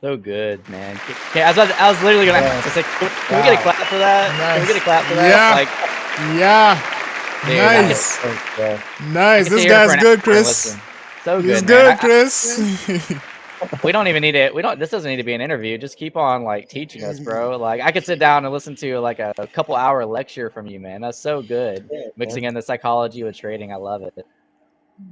So good, man. Okay, I was literally gonna Yeah. ask, like, can we get a clap for that? Can we get a clap for that? Yeah. Like, Yeah. dude, Nice. Thanks, bro. I Nice. could This sit here for guy's an good, hour and Chris. listen. So He's good, man. good, Chris. We don't even need it. We don't. This doesn't need to be an interview. Just keep on like teaching us, bro. Like I could sit down and listen to like a couple-hour lecture from you, man. That's so good. Yeah, Mixing man. in the psychology with trading, I love it. Yeah,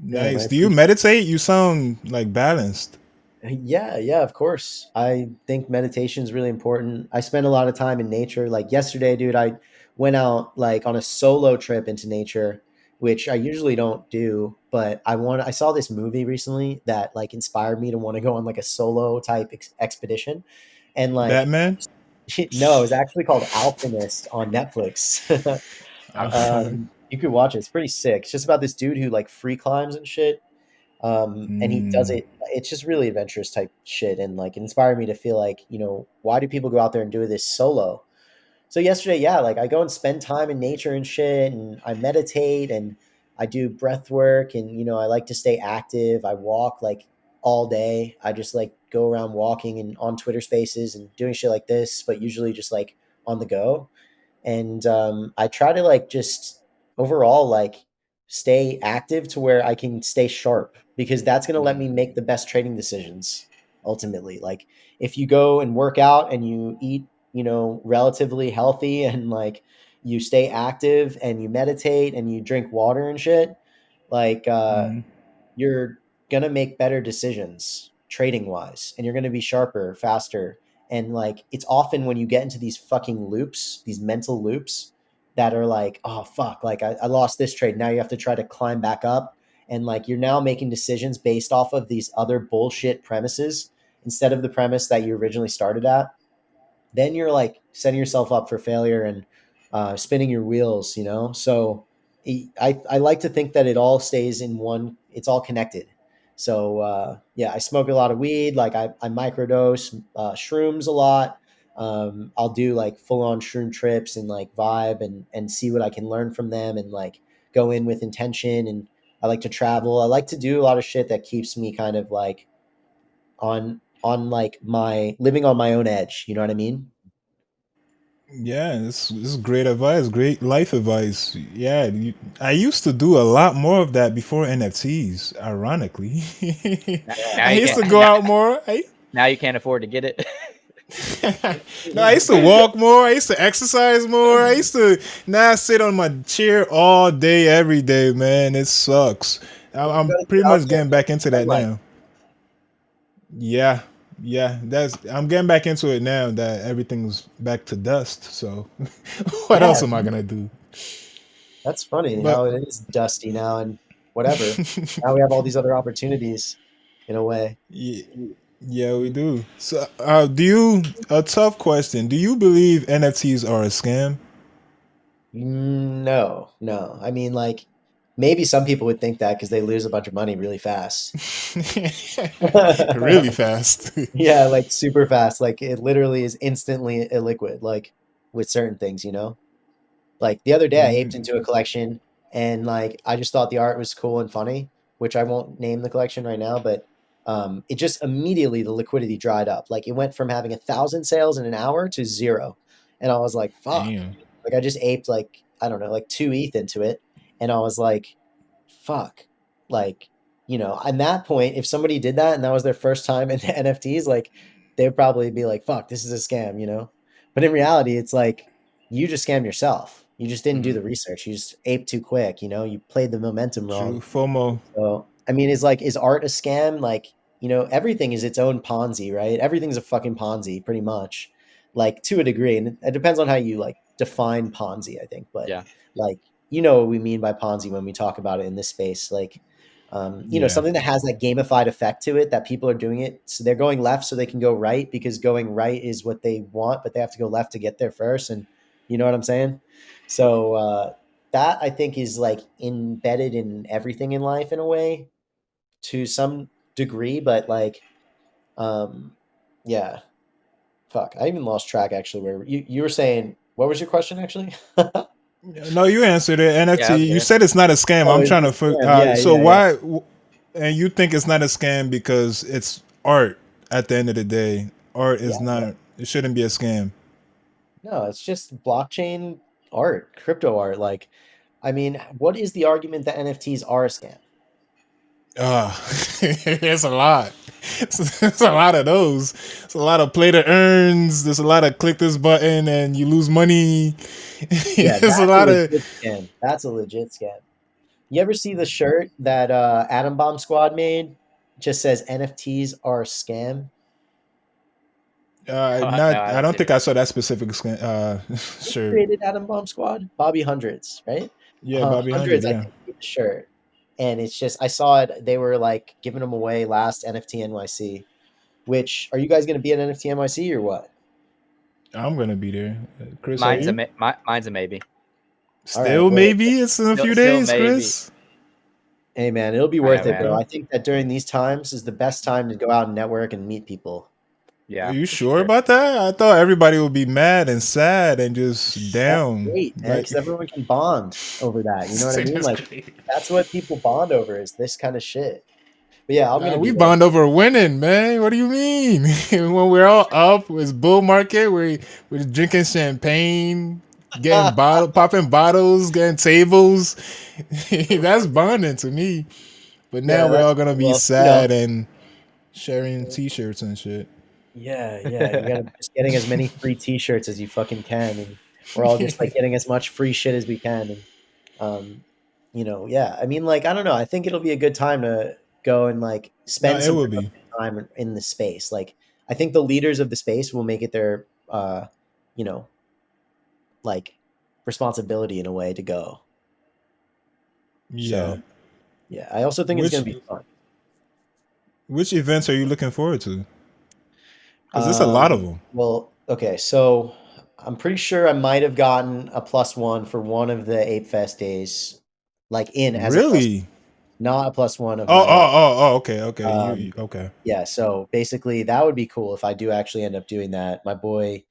man. I Nice. Do you appreciate meditate? You sound like balanced. Yeah, of course. I think meditation is really important. I spend a lot of time in nature. Like yesterday, dude, I went out like on a solo trip into nature, which I usually don't do, but I saw this movie recently that like inspired me to want to go on like a solo type expedition. And like Batman? no, it's actually called Alchemist on Netflix. You could watch it. It's pretty sick. It's just about this dude who like free climbs and shit. And he does Mm. it. It's just really adventurous type shit, and like it inspired me to feel like why do people go out there and do this solo? So yesterday, yeah, like I go and spend time in nature and shit, and I meditate and I do breath work, and I like to stay active. I walk like all day. I just like go around walking and on Twitter Spaces and doing shit like this, but usually just like on the go. And I try to like just overall like stay active to where I can stay sharp, because that's going to let me make the best trading decisions ultimately. Like if you go and work out and you eat, relatively healthy, and like you stay active and you meditate and you drink water and shit, like you're gonna make better decisions trading wise, and you're gonna be sharper, faster. And like it's often when you get into these fucking loops, these mental loops, that are like, oh fuck, like I lost this trade. Now you have to try to climb back up. And like you're now making decisions based off of these other bullshit premises instead of the premise that you originally started at. Then you're like setting yourself up for failure and spinning your wheels, So I like to think that it all stays in one, it's all connected. So yeah, I smoke a lot of weed. Like I microdose shrooms a lot. I'll do like full on shroom trips and like vibe and see what I can learn from them, and like go in with intention. And I like to travel. I like to do a lot of shit that keeps me kind of like on like my living on my own edge. You know what I mean? Yeah, this is great advice, great life advice. Yeah, I used to do a lot more of that before NFTs. Ironically, Now I you used can't. to go out more. Now you can't afford to get it. No, I used to walk more. I used to exercise more. I used to not sit on my chair all day, every day. Man, it sucks. You I'm gotta pretty get out much there getting back into and that sunlight. now. Yeah, yeah. I'm getting back into it now that everything's back to dust. So, what Yeah, else am I gonna do? that's funny But how it is dusty now and whatever. Now we have all these other opportunities in a way. yeah, yeah, we do. So, do you? A tough question. Do you believe NFTs are a scam? No, no. I mean, like maybe some people would think that because they lose a bunch of money really fast. Really fast. Yeah, like super fast. Like it literally is instantly illiquid, like with certain things, Like the other day, I aped into a collection, and like I just thought the art was cool and funny, which I won't name the collection right now, but it just immediately the liquidity dried up. Like it went from having 1,000 sales in an hour to zero, and I was like, "Fuck!" Damn. Like I just aped like I don't know, like 2 ETH into it, and I was like, "Fuck!" Like at that point, if somebody did that and that was their first time in NFTs, like they would probably be like, "Fuck, this is a scam," But in reality, it's like you just scammed yourself. You just didn't do the research. You just aped too quick, You played the momentum True. wrong. FOMO. So, I mean, is art a scam? Like, everything is its own Ponzi, right? Everything's a fucking Ponzi, pretty much. Like to a degree, and it depends on how you like define Ponzi, I think. But Yeah. like, you know what we mean by Ponzi when we talk about it in this space. Like, Yeah. something that has that gamified effect to it, that people are doing it. So they're going left so they can go right, because going right is what they want, but they have to go left to get there first. And you know what I'm saying? So that I think is like embedded in everything in life in a way to some degree, but like, um, yeah, fuck. I even lost track actually. Where you were saying, what was your question actually? No, you answered it. Yeah, that NFT. was You good. said it's not a scam. Oh, I'm is trying it to. a scam? Yeah, So yeah, yeah. why? And you think it's not a scam because it's art. At the end of the day, art Yeah, is not. It shouldn't be a scam. no, it's just blockchain art, crypto art. Like, I mean, what is the argument that NFTs are a scam? Ah, there's a lot. There's a lot of those. There's a lot of play to earns. There's a lot of click this button and you lose money. Yeah, There's a that's a lot of. legit scam. That's a legit scam. You ever see the shirt that Atom Bomb Squad made? It just says NFTs are a scam. No, Not. I I haven't don't seen think it. I saw that specific Who shirt. created Atom Bomb Squad? Bobby Hundreds, right? Yeah, Bobby Hundred. Hundreds, I Yeah. think, made the shirt. And it's just, I saw it. They were like giving them away last NFT NYC. Which, are you guys going to be at NFT NYC or what? I'm gonna be there. Chris, are you? Mine's a maybe. All right. Still, Well, maybe it's in a few Still days, maybe. Chris. hey man, it'll be I know, worth it, man. bro. I think that during these times is the best time to go out and network and meet people. Are Yeah, you for sure sure. about that? I thought everybody would be mad and sad and just That's down. great, man, Like, because everyone can bond over that. You know what I mean? that's Like, great. that's what people bond over, is this kind of shit. But yeah, I'm gonna We be there. bond over winning, man. What do you mean? When we're all up, it's bull market. We're drinking champagne, popping bottles, getting tables. That's bonding to me. But now Yeah, we're that's all gonna be well, sad and sharing T-shirts and shit. yeah. You gotta just getting as many free T-shirts as you fucking can, and we're all just like getting as much free shit as we can. And yeah. I mean, like, I don't know. I think it'll be a good time to go and like No, spend it some will be. productive time in the space. Like, I think the leaders of the space will make it their, you know, like responsibility in a way to go. Yeah. So yeah, I also think it's Which gonna be fun. which events are you looking forward to? Because there's a lot of them. Well, okay, so I'm pretty sure I might have gotten a +1 for one of the Ape Fest days, like in as a plus, Really? not a +1 of Oh, my own. oh, oh, oh. Okay, okay. Um, Okay. yeah, so basically that would be cool if I do actually end up doing that. My boy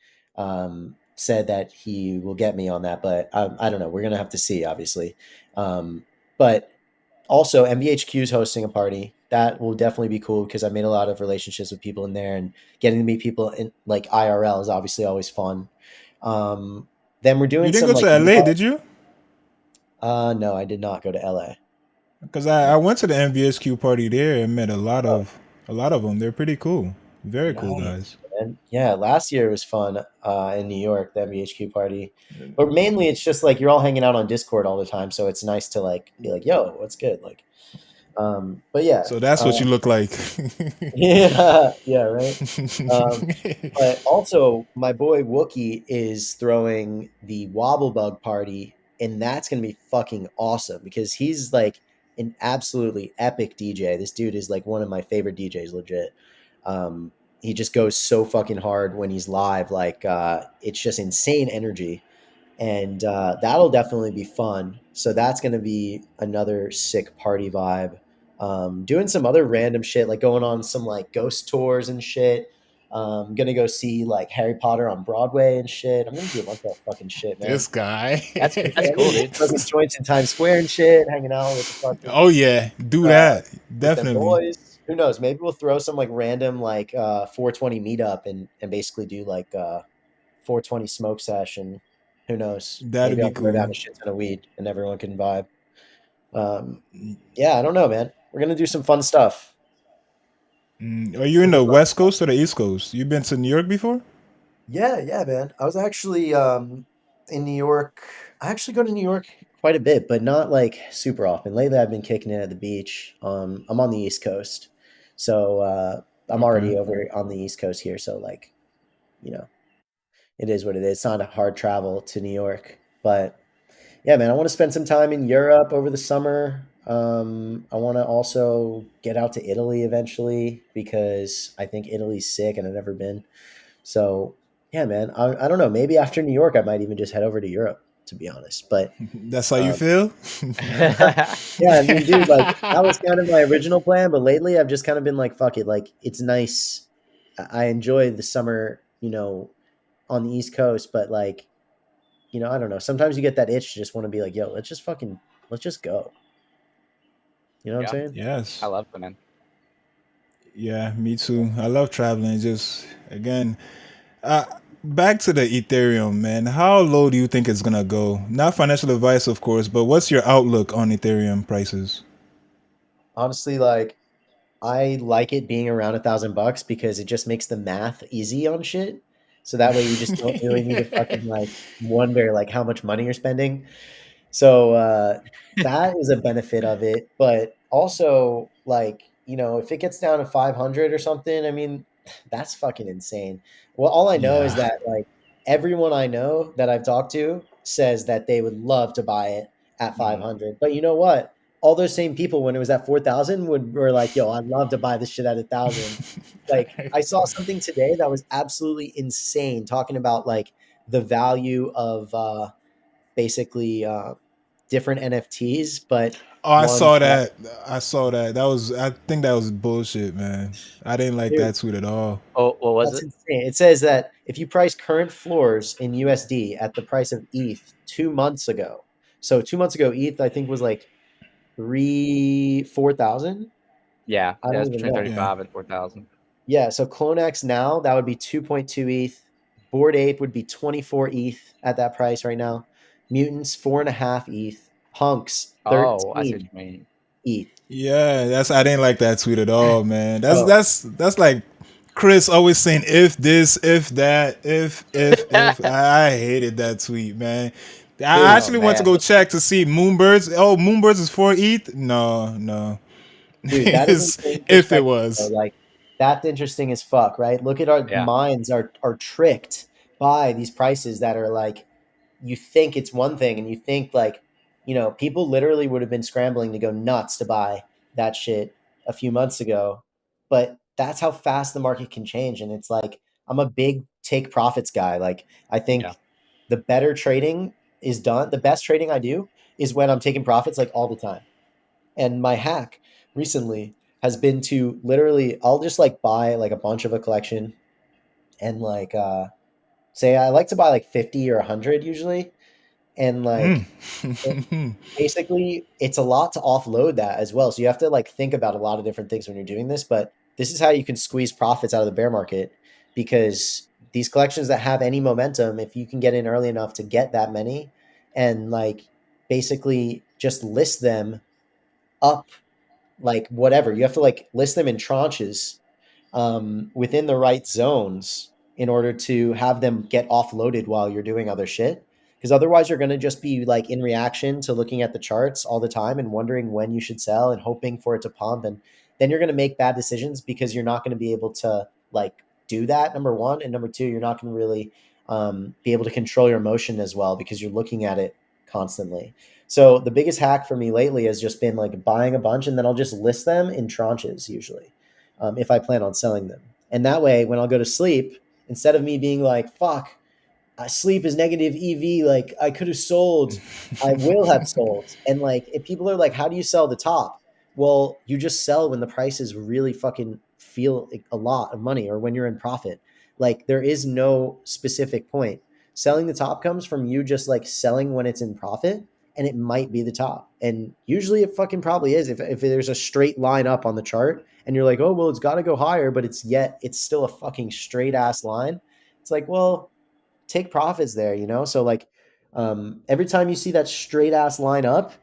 said that he will get me on that, but I don't know. We're gonna have to see, obviously. But also, MVHQ is hosting a party. That will definitely be cool because I made a lot of relationships with people in there, and getting to meet people in like IRL is obviously always fun. Um, then we're You doing didn't some go like to LA, did you? no, I did not go to LA. Because I went to the MVSQ party there and met Oh, a lot of them. They're pretty cool. Very cool nice, guys. man. Yeah, last year was fun in New York, the MVHQ party. But mainly it's just like you're all hanging out on Discord all the time, so it's nice to like be like, "Yo, what's good?" Like, but yeah, So that's what you look like. yeah, right. Um, But also, my boy Wookie is throwing the Wobble Bug party, and that's gonna be fucking awesome because he's like an absolutely epic DJ. This dude is like one of my favorite DJs, legit. He just goes so fucking hard when he's live, like it's just insane energy, and that'll definitely be fun. So that's going to be another sick party vibe. Doing some other random shit, like going on some like ghost tours and shit. Gonna go see like Harry Potter on Broadway and shit. I'm gonna do a bunch of fucking shit, man. This guy. That's Yeah, I'm cool, gonna be dude. smoking joints in Times Square and shit, hanging out with the fucking Oh yeah, do uh, that. with them Definitely. boys. Who knows? Maybe we'll throw some like random like 420 meetup and basically do like 420 smoke session. Who knows? That'd Maybe be I'll throw cool. down a shit ton of weed and everyone can vibe. Um, yeah, I don't know, man. We're gonna do some fun stuff. Are you in Should be the fun. West Coast or the East Coast? You been to New York before? Yeah, man. I was actually in New York. I actually go to New York quite a bit, but not like super often. Lately, I've been kicking it at the beach. I'm on the East Coast, so I'm Okay. already over on the East Coast here. So like, you know, it is what it is. It's not a hard travel to New York, but yeah, man, I want to spend some time in Europe over the summer. I want to also get out to Italy eventually because I think Italy's sick and I've never been. So yeah, man, I don't know. Maybe after New York, I might even just head over to Europe, to be honest. But That's how you um, feel? yeah, I mean, dude, like that was kind of my original plan, but lately I've just kind of been like, fuck it, like it's nice. I enjoy the summer, on the East Coast, but like I don't know. Sometimes you get that itch to just want to be like, yo, let's just go. You know what I'm Yeah, saying? I Yes. love it, man. Yeah, me too. I love traveling. Just again, uh, back to the Ethereum, man. How low do you think it's gonna go? Not financial advice, of course, but what's your outlook on Ethereum prices? Honestly, like I like it being around $1,000 because it just makes the math easy on shit. So that way you just don't really need to fucking like wonder like how much money you're spending. So that is a benefit of it. But also, like, if it gets down to 500 or something, I mean, that's fucking insane. Well, all I know is Yeah. that, like, everyone I know that I've talked to says that they would love to buy it at 500. But you know what? All those same people, when it was at 4,000, were like, yo, I'd love to buy this shit at 1,000. Like, I saw something today that was absolutely insane talking about, like, the value of, basically different NFTs, but Oh, I ones saw that, that. I saw that. That was. I think that was bullshit, man. I didn't like dude, that tweet at all. Oh, what was that's it? insane. It says that if you price current floors in USD at the price of ETH 2 months ago, so 2 months ago, ETH I think was like 4,000. Yeah, I yeah, don't it's even between know. Yeah. 35 and 4,000. Yeah, so CloneX now that would be 2.2 ETH. Bored Ape would be 24 ETH at that price right now. Mutants 4.5 ETH. Punks Oh, I see what 13 you mean. ETH. Yeah, I didn't like that tweet at all, man. That's Oh, that's like Chris always saying if this, if that, if. I hated that tweet, man. I dude, Oh actually went to man. go check to see Moonbirds. Oh, Moonbirds is 4 ETH. No, dude, that is it's insane if it perspective. Though. was. Like that's interesting as fuck, right? Look at our Yeah. minds are tricked by these prices that are like you think it's one thing and you think like, people literally would have been scrambling to go nuts to buy that shit a few months ago. But that's how fast the market can change. And it's like, I'm a big take profits guy. Like, I Yeah. think the better trading is done. The best trading I do is when I'm taking profits like all the time. And my hack recently has been to literally, I'll just like buy like a bunch of a collection and like, say I like to buy like 50 or 100 usually and like it, Mm. basically it's a lot to offload that as well, so you have to like think about a lot of different things when you're doing this, but this is how you can squeeze profits out of the bear market, because these collections that have any momentum, if you can get in early enough to get that many and like basically just list them up, like whatever, you have to like list them in tranches within the right zones in order to have them get offloaded while you're doing other shit. Because otherwise, you're going to just be like in reaction to looking at the charts all the time and wondering when you should sell and hoping for it to pump. And then you're going to make bad decisions because you're not going to be able to like do that. Number one. And number two, you're not going to really be able to control your emotion as well because you're looking at it constantly. So the biggest hack for me lately has just been like buying a bunch and then I'll just list them in tranches usually, if I plan on selling them. And that way, when I'll go to sleep, instead of me being like, fuck, sleep is negative EV, like I could have sold, I will have sold. And like, if people are like, how do you sell the top? Well, you just sell when the prices really fucking feel like a lot of money or when you're in profit. Like, there is no specific point. Selling the top comes from you just like selling when it's in profit, and it might be the top. And usually it fucking probably is. If there's a straight line up on the chart and you're like, oh, well, it's got to go higher, but it's still a fucking straight ass line. It's like, well, take profits there, So like every time you see that straight ass line up,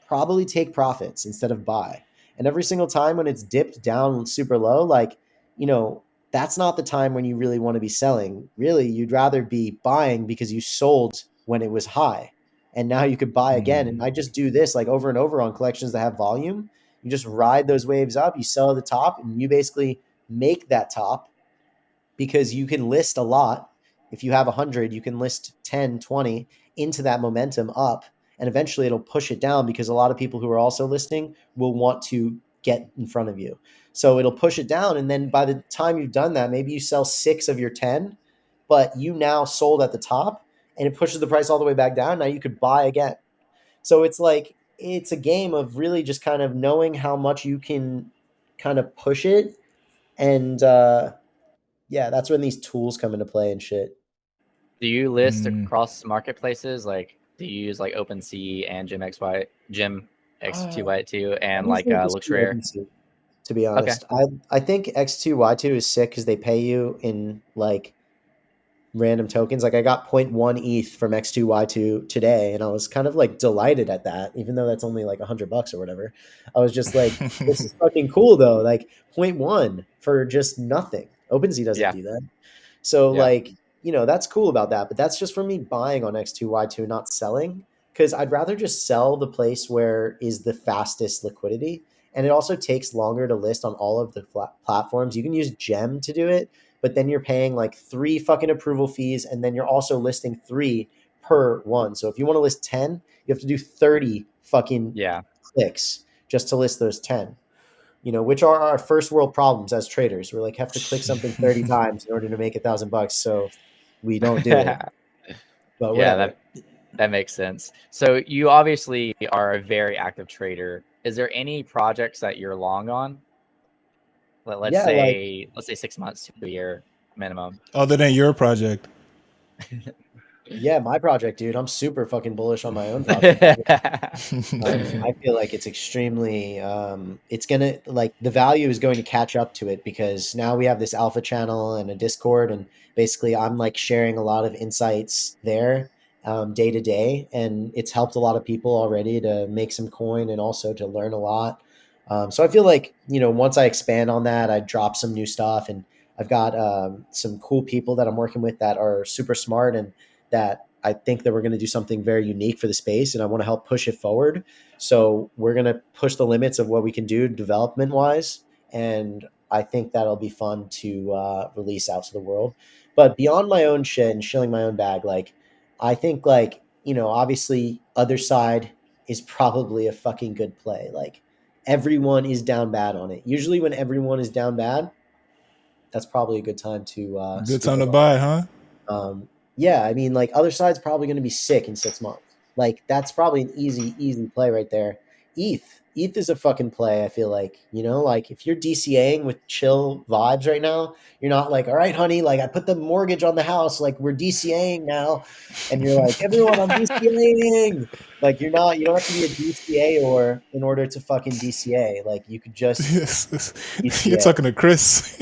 probably take profits instead of buy. And every single time when it's dipped down super low, like, you know, that's not the time when you really want to be selling. Really, you'd rather be buying because you sold when it was high. And now you could buy again. And I just do this like over and over on collections that have volume. You just ride those waves up, you sell at the top, and you basically make that top because you can list a lot. If you have 100, you can list 10, 20 into that momentum up, and eventually it'll push it down because a lot of people who are also listing will want to get in front of you. So it'll push it down, and then by the time you've done that, maybe you sell 6 of your 10, but you now sold at the top and it pushes the price all the way back down. Now you could buy again. So it's like it's a game of really just kind of knowing how much you can kind of push it, and yeah, that's when these tools come into play and shit. Do you list across marketplaces? Like, do you use like OpenSea and Gem X2Y2 I and like usually just Looks do Rare? OpenSea, to be Okay. honest. I think X2Y2 is sick because they pay you in like random tokens. Like I got zero point 0.1 ETH from X2Y2 today, and I was kind of like delighted at that, even though that's only like $100 or whatever. I was just like, this is fucking cool though. Like zero point 0.1 for just nothing. OpenSea doesn't Yeah. do that. So Yeah. like, that's cool about that, but that's just for me buying on X2Y2, not selling, because I'd rather just sell the place where is the fastest liquidity. And it also takes longer to list on all of the platforms. You can use Gem to do it, but then you're paying like 3 fucking approval fees, and then you're also listing 3 per one. So if you want to list 10, you have to do 30 fucking Yeah. clicks just to list those 10, which are our first world problems as traders. We're like have to click something 30 times in order to make $1,000. So we don't do it, but Yeah, whatever. that makes sense. So you obviously are a very active trader. Is there any projects that you're long on? Let's Yeah. Like, say 6 months to a year minimum. Other than your project. Yeah, my project, dude. I'm super fucking bullish on my own project. I feel like it's extremely it's gonna like the value is going to catch up to it because now we have this alpha channel and a Discord, and basically I'm like sharing a lot of insights there day to day, and it's helped a lot of people already to make some coin and also to learn a lot. So I feel like, once I expand on that, I drop some new stuff, and I've got some cool people that I'm working with that are super smart, and that I think that we're going to do something very unique for the space, and I want to help push it forward. So we're going to push the limits of what we can do development wise. And I think that'll be fun to release out to the world. But beyond my own shit and shilling my own bag, like, I think, like, obviously, other side is probably a fucking good play. Like, everyone is down bad on it. Usually, when everyone is down bad, that's probably a good time to Good scoop time it to up. buy, huh? Yeah, I mean, like, other side's probably going to be sick in 6 months. Like, that's probably an easy play right there. ETH is a fucking play. I feel like, like, if you're DCAing with chill vibes right now, you're not like, all right, honey, like, I put the mortgage on the house, like, we're DCAing now, and you're like, everyone, I'm DCAing. Like, you don't have to be a DCA or in order to fucking DCA. Like, you could just You're DCA. talking to Chris.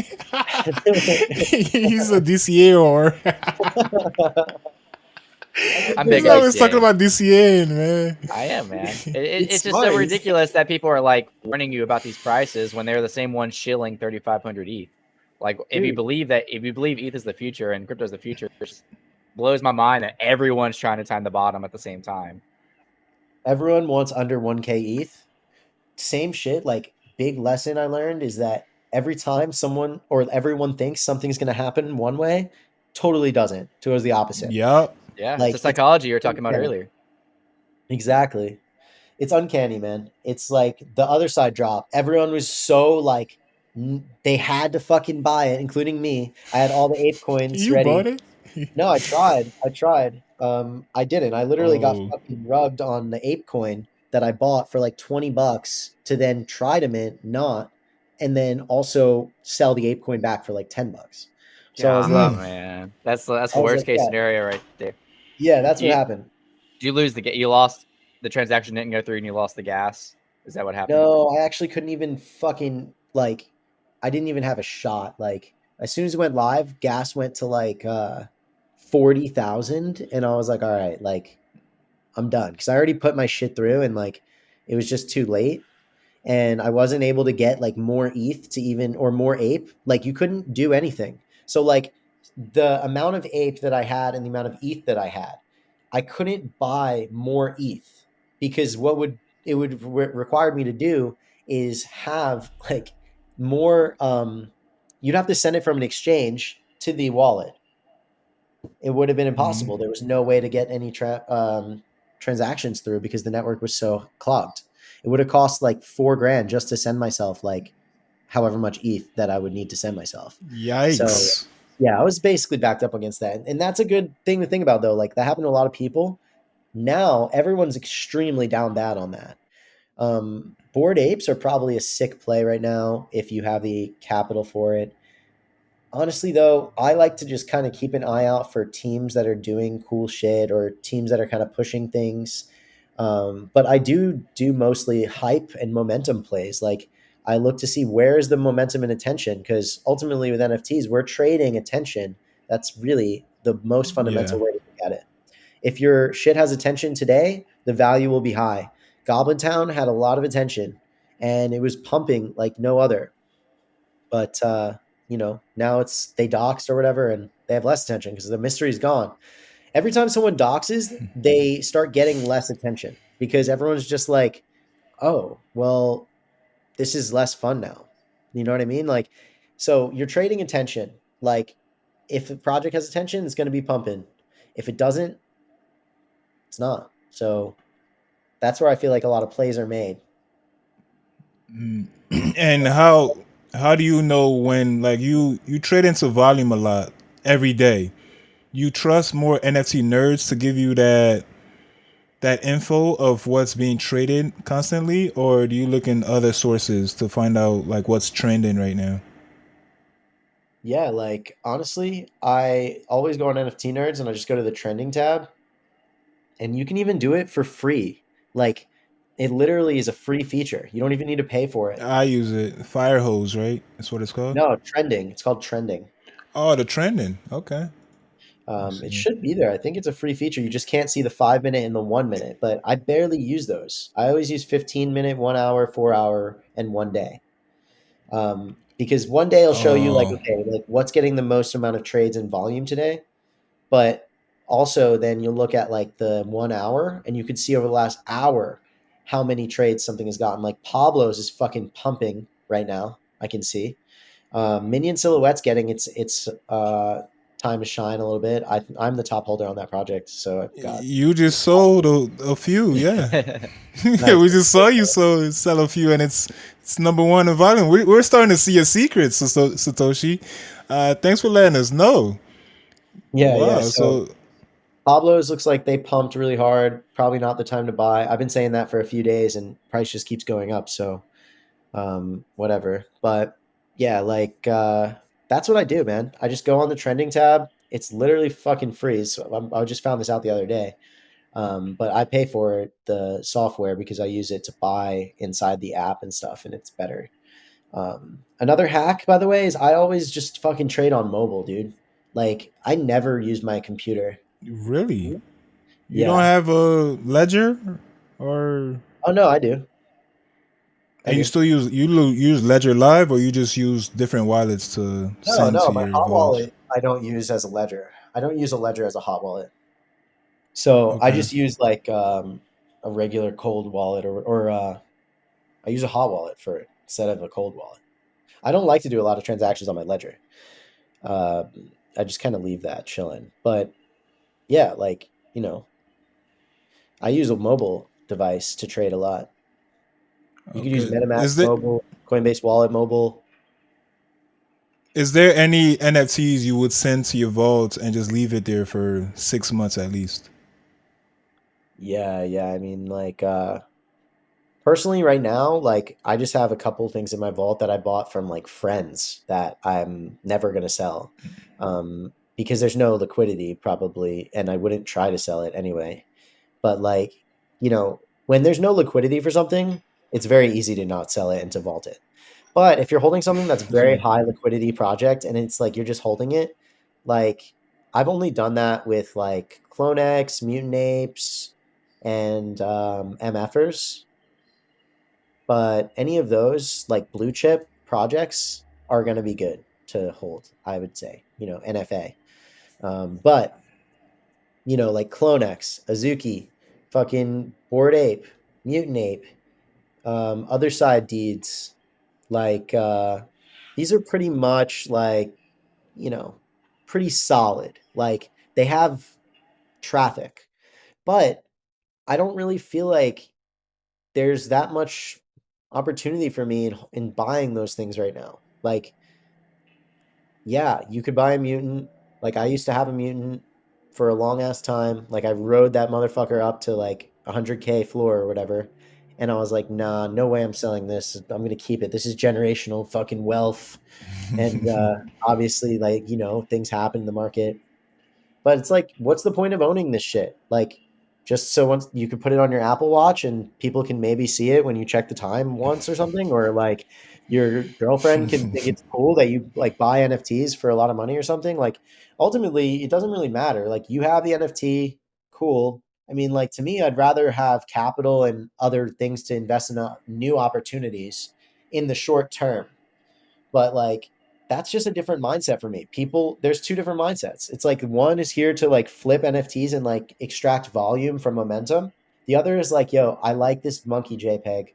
He's a DCA or I just I'm think, big he's on like, always talking DCA. about DCA, man. I am, man. it's It's just so smart. ridiculous that people are like warning you about these prices when they're the same ones shilling 3,500 ETH. Like, Dude, if you believe ETH is the future and crypto is the future, it just blows my mind that everyone's trying to time the bottom at the same time. everyone wants under 1K ETH. Same shit. Like, big lesson I learned is that every time someone or everyone thinks something's going to happen one way, totally doesn't. Towards the opposite. Yup. Yeah, it's Like, the it's psychology you were talking about uncanny. earlier. Exactly. It's uncanny, man. It's like the other side drop. Everyone was so like, they had to fucking buy it, including me. I had all the ape coins You bought ready. it? No, I tried. I tried. I didn't. I literally got Oh, fucking rugged on the ape coin that I bought for like $20 to then try to mint, not, and then also sell the ape coin back for like $10. So God, man, that's I the was worst like, case scenario right there. yeah, that's what You happened. you lose you lost the transaction didn't go through and you lost the gas. Is that what happened? No, I actually couldn't even fucking like, I didn't even have a shot. Like, as soon as it went live, gas went to like 40,000, and I was like, all right, like, I'm done because I already put my shit through, and like, it was just too late. And I wasn't able to get like more ETH to even, or more ape. Like, you couldn't do anything. So like, the amount of ape that I had and the amount of ETH that I had, I couldn't buy more ETH because what would it would require me to do is have like more. You'd have to send it from an exchange to the wallet. It would have been impossible. There was no way to get any transactions through because the network was so clogged. It would have cost like 4 grand just to send myself like however much ETH that I would need to send myself. So yikes. yeah, I was basically backed up against that. And that's a good thing to think about though. Like, that happened to a lot of people. Now everyone's extremely down bad on that. Bored apes are probably a sick play right now if you have the capital for it. Honestly, though, I like to just kind of keep an eye out for teams that are doing cool shit or teams that are kind of pushing things. But I do mostly hype and momentum plays. Like, I look to see where is the momentum and attention, because ultimately with NFTs, we're trading attention. That's really the most Yeah. fundamental way to look at it. If your shit has attention today, the value will be high. Goblin Town had a lot of attention and it was pumping like no other. But now they doxed or whatever, and they have less attention because the mystery's gone. Every time someone doxes, they start getting less attention because everyone's just like, oh, well, this is less fun now. You know what I mean? Like, so you're trading attention. Like, if a project has attention, it's going to be pumping. If it doesn't, it's not. So that's where I feel like a lot of plays are made. And how do you know when, like, you trade into volume a lot every day? You trust more NFT nerds to give you that info of what's being traded constantly, or do you look in other sources to find out like what's trending right now? Yeah, like honestly, I always go on NFT Nerds and I just go to the trending tab, and you can even do it for free. Like it literally is a free feature. You don't even need to pay for it. I use it. Fire hose, right? That's what it's called. No, trending. It's called trending. Oh, the trending. Okay. Let's It see. should be there. I think it's a free feature. You just can't see the 5 minute and the 1 minute, but I barely use those. I always use 15 minute, 1 hour, 4 hour, and 1 day. Because 1 day will show you like, Oh, okay, like what's getting the most amount of trades and volume today. But also then you'll look at like the 1 hour and you can see over the last hour how many trades something has gotten. Like Pablo's is fucking pumping right now. I can see. Minion Silhouette's getting its time to shine a little bit. I'm the top holder on that project, so I've got you just sold a few, yeah. nice. We just saw you sell a few, and it's number one in volume. We're starting to see your secrets, Satoshi. Thanks for letting us know. Yeah, yeah. Wow. So So Pablo's looks like they pumped really hard. Probably not the time to buy. I've been saying that for a few days, and price just keeps going up. So whatever. But yeah, like that's what I do, man. I just go on the trending tab. It's literally fucking free. So I just found this out the other day. But I pay for it, the software, because I use it to buy inside the app and stuff, and it's better. Another hack, by the way, is I always just fucking trade on mobile, dude. Like I never use my computer. really, you don't Yeah. have a ledger, or Oh no, I do. I and you do. still use Ledger Live, or you just use different wallets to No, send no, to my your hot vaults? wallet I don't use as a ledger. I don't use a ledger as a hot wallet. So I Okay. just use like a regular cold wallet, or I use a hot wallet for it instead of a cold wallet. I don't like to do a lot of transactions on my ledger. Uh, I just kind of leave that chilling. But yeah, like, I use a mobile device to trade a lot. You could use Okay. MetaMask mobile, Coinbase Wallet mobile. Is there any NFTs you would send to your vault and just leave it there for 6 months at least? Yeah, yeah. I mean, like, personally, right now, like, I just have a couple things in my vault that I bought from like friends that I'm never gonna sell, because there's no liquidity probably, and I wouldn't try to sell it anyway. But like, when there's no liquidity for something, it's very easy to not sell it and to vault it. But if you're holding something that's very Yeah. high liquidity project and it's like you're just holding it, like I've only done that with like CloneX, Mutant Apes, and MFers. But any of those like blue chip projects are going to be good to hold, I would say, NFA. But like CloneX, Azuki, fucking Bored Ape, Mutant Ape, other side deeds, like these are pretty much like, you know, pretty solid. Like they have traffic, but I don't really feel like there's that much opportunity for me in buying those things right now. Like yeah, you could buy a mutant. Like I used to have a mutant for a long ass time. Like I rode that motherfucker up to like 100K floor or whatever. And I was like, nah, no way I'm selling this. I'm gonna keep it. This is generational fucking wealth. And obviously, like, things happen in the market. But it's like, what's the point of owning this shit? Like, just so once you could put it on your Apple Watch and people can maybe see it when you check the time once or something, or like your girlfriend can think it's cool that you like buy NFTs for a lot of money or something. Like, ultimately, it doesn't really matter. Like, you have the NFT, cool. I mean, like to me, I'd rather have capital and other things to invest in new opportunities in the short term, but like that's just a different mindset for me. People, there's two different mindsets. It's like one is here to like flip NFTs and like extract volume from momentum. The other is like, yo, I like this monkey JPEG.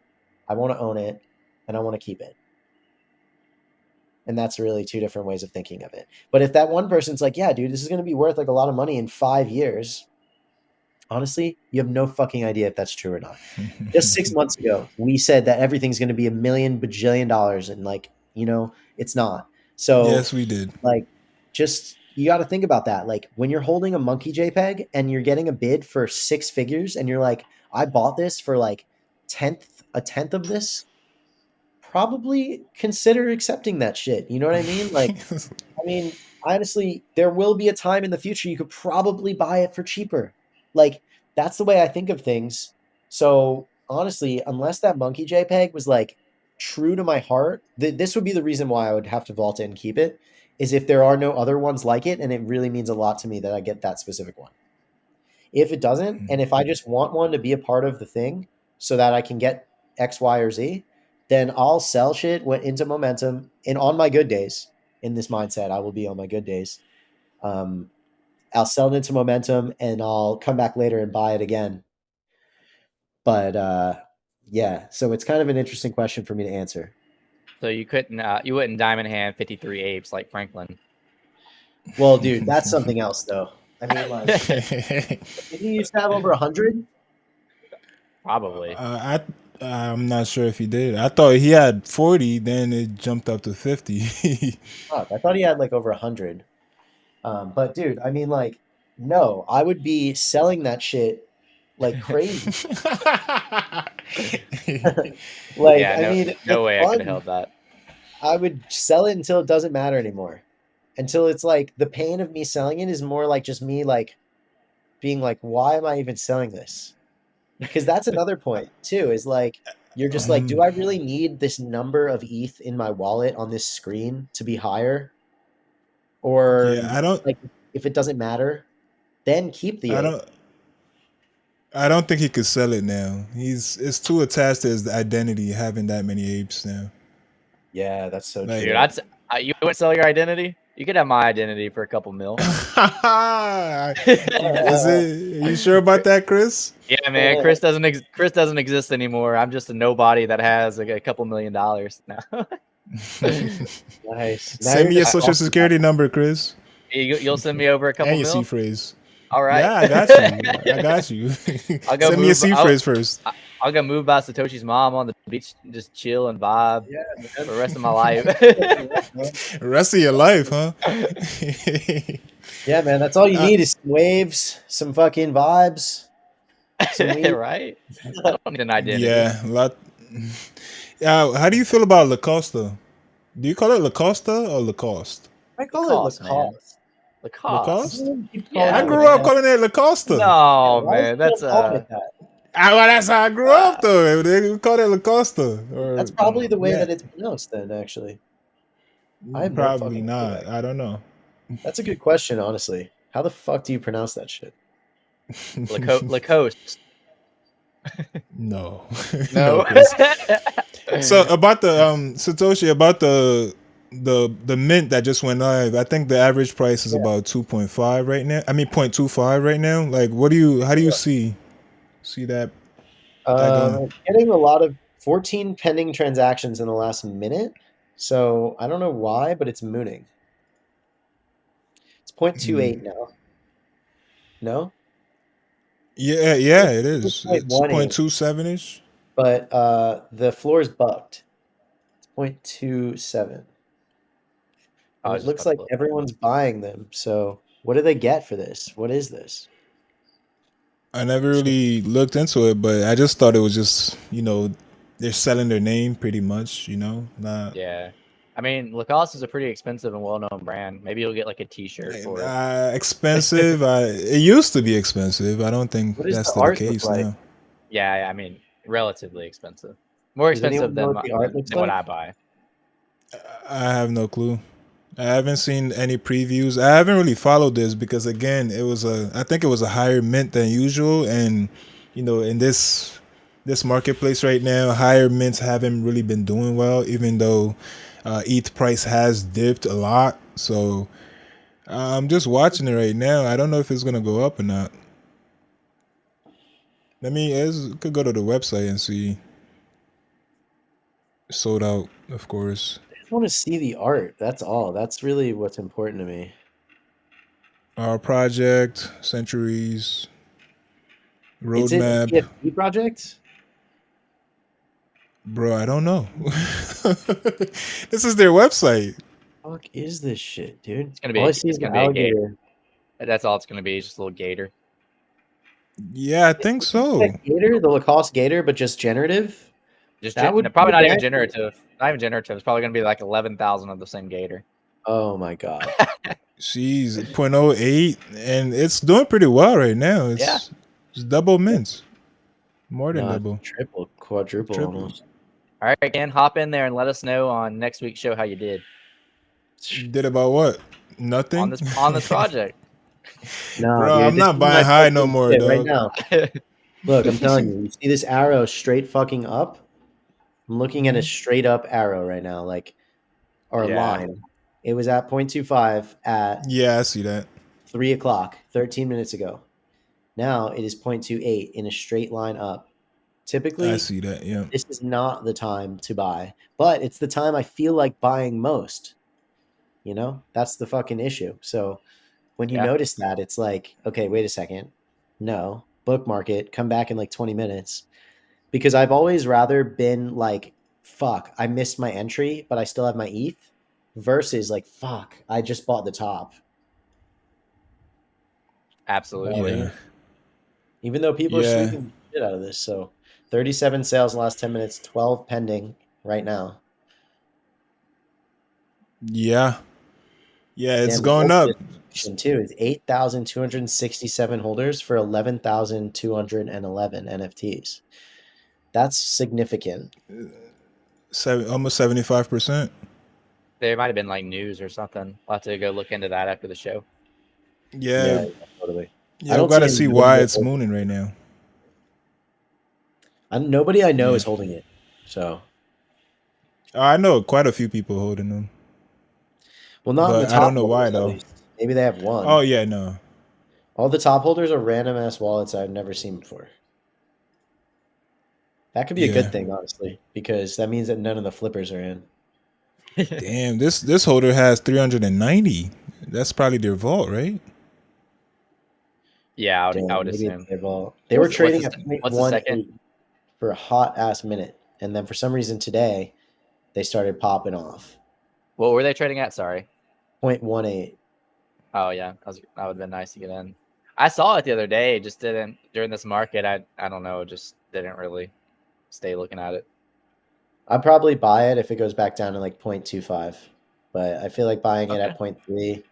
I want to own it and I want to keep it. And that's really two different ways of thinking of it. But if that one person's like, yeah, dude, this is going to be worth like a lot of money in 5 years, honestly, you have no fucking idea if that's true or not. Just 6 months ago, we said that everything's going to be a million bajillion dollars, and like, it's not. So, Yes, we did. like, just you got to think about that. Like, when you're holding a monkey JPEG and you're getting a bid for 6 figures, and you're like, I bought this for like a tenth of this. probably consider accepting that shit. You know what I mean? Like, I mean, honestly, there will be a time in the future you could probably buy it for cheaper. Like, that's the way I think of things. So, honestly, unless that monkey JPEG was like true to my heart, this would be the reason why I would have to vault it and keep it, is if there are no other ones like it and it really means a lot to me that I get that specific one. If it doesn't, and if I just want one to be a part of the thing so that I can get X, Y, or Z, then I'll sell shit into momentum. And on my good days, in this mindset, I will be on my good days. I'll sell it into momentum and I'll come back later and buy it again. But yeah, so it's kind of an interesting question for me to answer. So you wouldn't diamond hand 53 apes like Franklin. Well, dude, that's something else, though. I mean, like, did he used to have over 100? Probably. I'm not sure if he did. I thought he had 40, then it jumped up to 50. Fuck, I thought he had like over 100. But dude, I mean, like, no, I would be selling that shit like crazy. Like, Yeah, I mean, no it's way I could have fun. held that. I would sell it until it doesn't matter anymore. Until it's like the pain of me selling it is more like just me like being like, why am I even selling this? Because that's another point too, is like you're just like, do I really need this number of ETH in my wallet on this screen to be higher? Or Yeah, I don't. like if it doesn't matter, then keep the I ape. don't. I don't think he could sell it now. It's too attached to his identity having that many apes now. Yeah, that's so Like, true. Dude, you wouldn't sell your identity? You could have my identity for a couple mil. is it? Are you sure about that, Chris? Yeah, man. Chris doesn't exist anymore. I'm just a nobody that has like a couple $1 million now. Nice. Now Send you're me your just social talking security number, Chris, You'll send me over a couple and your C mil. phrase. All right. Yeah, I got you. I got you. I'll go Send me a move. C phrase first. I'll go move by Satoshi's mom on the beach, just chill and vibe Yeah, for the man. rest of my life. Rest of your life, huh? Yeah, man. That's all you need is some waves, some fucking vibes, some weed. Right? I don't need an identity. Yeah, a lot. How do you feel about Lacoste? Do you call it Lacoste or Lacoste? I call it Lacoste, man. Lacoste. Lacoste. Everyone keeps calling Yeah, I it grew up man. calling it Lacoste. No, Why is man. everyone That's calling it that? Well, that's how I grew up, though. They call it Lacoste. Or, That's probably the way yeah, that it's pronounced. Then, actually, I have no probably fucking not. clue. I don't know. That's a good question, honestly. How the fuck do you pronounce that shit? Lacoste. No, No. no, Chris. So about the Satoshi, about the mint that just went live, I think the average price is Yeah. about 2.5 right now. I mean 0.25 right now. Like, how do you see that going? It's getting a lot of 14 pending transactions in the last minute. So I don't know why, but it's mooning. It's 0.28 now. No? Yeah, it is. It's 0.18, 0.27 ish. but the floor is bugged. It's 0.27. And it looks like everyone's buying them. So what do they get for this? What is this? I never really looked into it, but I just thought it was just they're selling their name pretty much. Not Yeah. I mean, Lacoste is a pretty expensive and well-known brand. Maybe you'll get like a T-shirt for it. expensive. It used to be expensive. I don't think What does that's the still the art look case like? now. Yeah, I mean, relatively expensive. More Does anyone expensive know than what the art looks what like? I buy. I have no clue. I haven't seen any previews. I haven't really followed this because again, I think it was a higher mint than usual, and in this marketplace right now, higher mints haven't really been doing well, even though ETH price has dipped a lot. So I'm just watching it right now. I don't know if it's gonna go up or not. Could go to the website and see. Sold out, of course. I just want to see the art. That's all. That's really what's important to me. Our project, centuries, Is it an roadmap. NFT project? Bro, I don't know. This is their website. Fuck is this shit, dude? It's gonna be All I see is it's the gonna be a gator. alligator. That's all it's gonna be. Just a little gator. Yeah, I think so. That gator, the Lacoste gator, but just generative. Just That would probably be not even bad. generative. Not even generative. It's probably going to be like 11,000 of the same gator. Oh my god. She's 0.08, and it's doing pretty well right now. Yeah. It's double mints, more than No, double, triple, quadruple triple. almost. All right, Ken, hop in there and let us know on next week's show how you did Did about what? Nothing. on this project. No, Bro, dude, I'm this not is my buying high no fucking more, shit right dog. now. Look, I'm telling you, you see this arrow straight fucking up? I'm looking at a straight up arrow right now, like, or a Yeah. line. It was at 0.25 at Yeah, I see that. 3 o'clock, 13 minutes ago. Now it is 0.28 in a straight line up. I Typically, see that. Yeah. this is not the time to buy, but it's the time I feel like buying most. You know, that's the fucking issue. So when you Yeah. notice that, it's like, okay, wait a second. No, bookmark it, come back in like 20 minutes. Because I've always rather been like, fuck, I missed my entry, but I still have my ETH versus like, fuck, I just bought the top. Absolutely. Yeah. Even though people are Yeah. sweeping shit out of this. So 37 sales in the last 10 minutes, 12 pending right now. Yeah. Yeah, it's Damn, the going holder up. distribution too is 8,267 holders for 11,211 NFTs. That's significant. Almost 75%. There might have been like news or something. I'll have to go look into that after the show. Yeah. Totally. I Yeah, we don't see gotta any see why notable it's holders. mooning right now. Nobody I know Yeah. is holding it. So, I know quite a few people holding them, well, not in the but I don't top know why holders at though. least. Maybe they have Oh one. yeah, no. All the top holders are random ass wallets I've never seen before. That could be a Yeah. good thing, honestly, because that means that none of the flippers are in. Damn, this holder has 390. That's probably their vault, right? Yeah, I Damn, would maybe it's assume. their vault. They were What's trading the, at what's the second? 0.18 for a hot ass minute, and then for some reason today they started popping off. What were they trading at? Sorry. 0.18. Oh yeah, that would have been nice to get in. I saw it the other day. Just didn't during this market. I don't know. Just didn't really stay looking at it. I'd probably buy it if it goes back down to like 0.25, but I feel like buying it Okay. at 0.3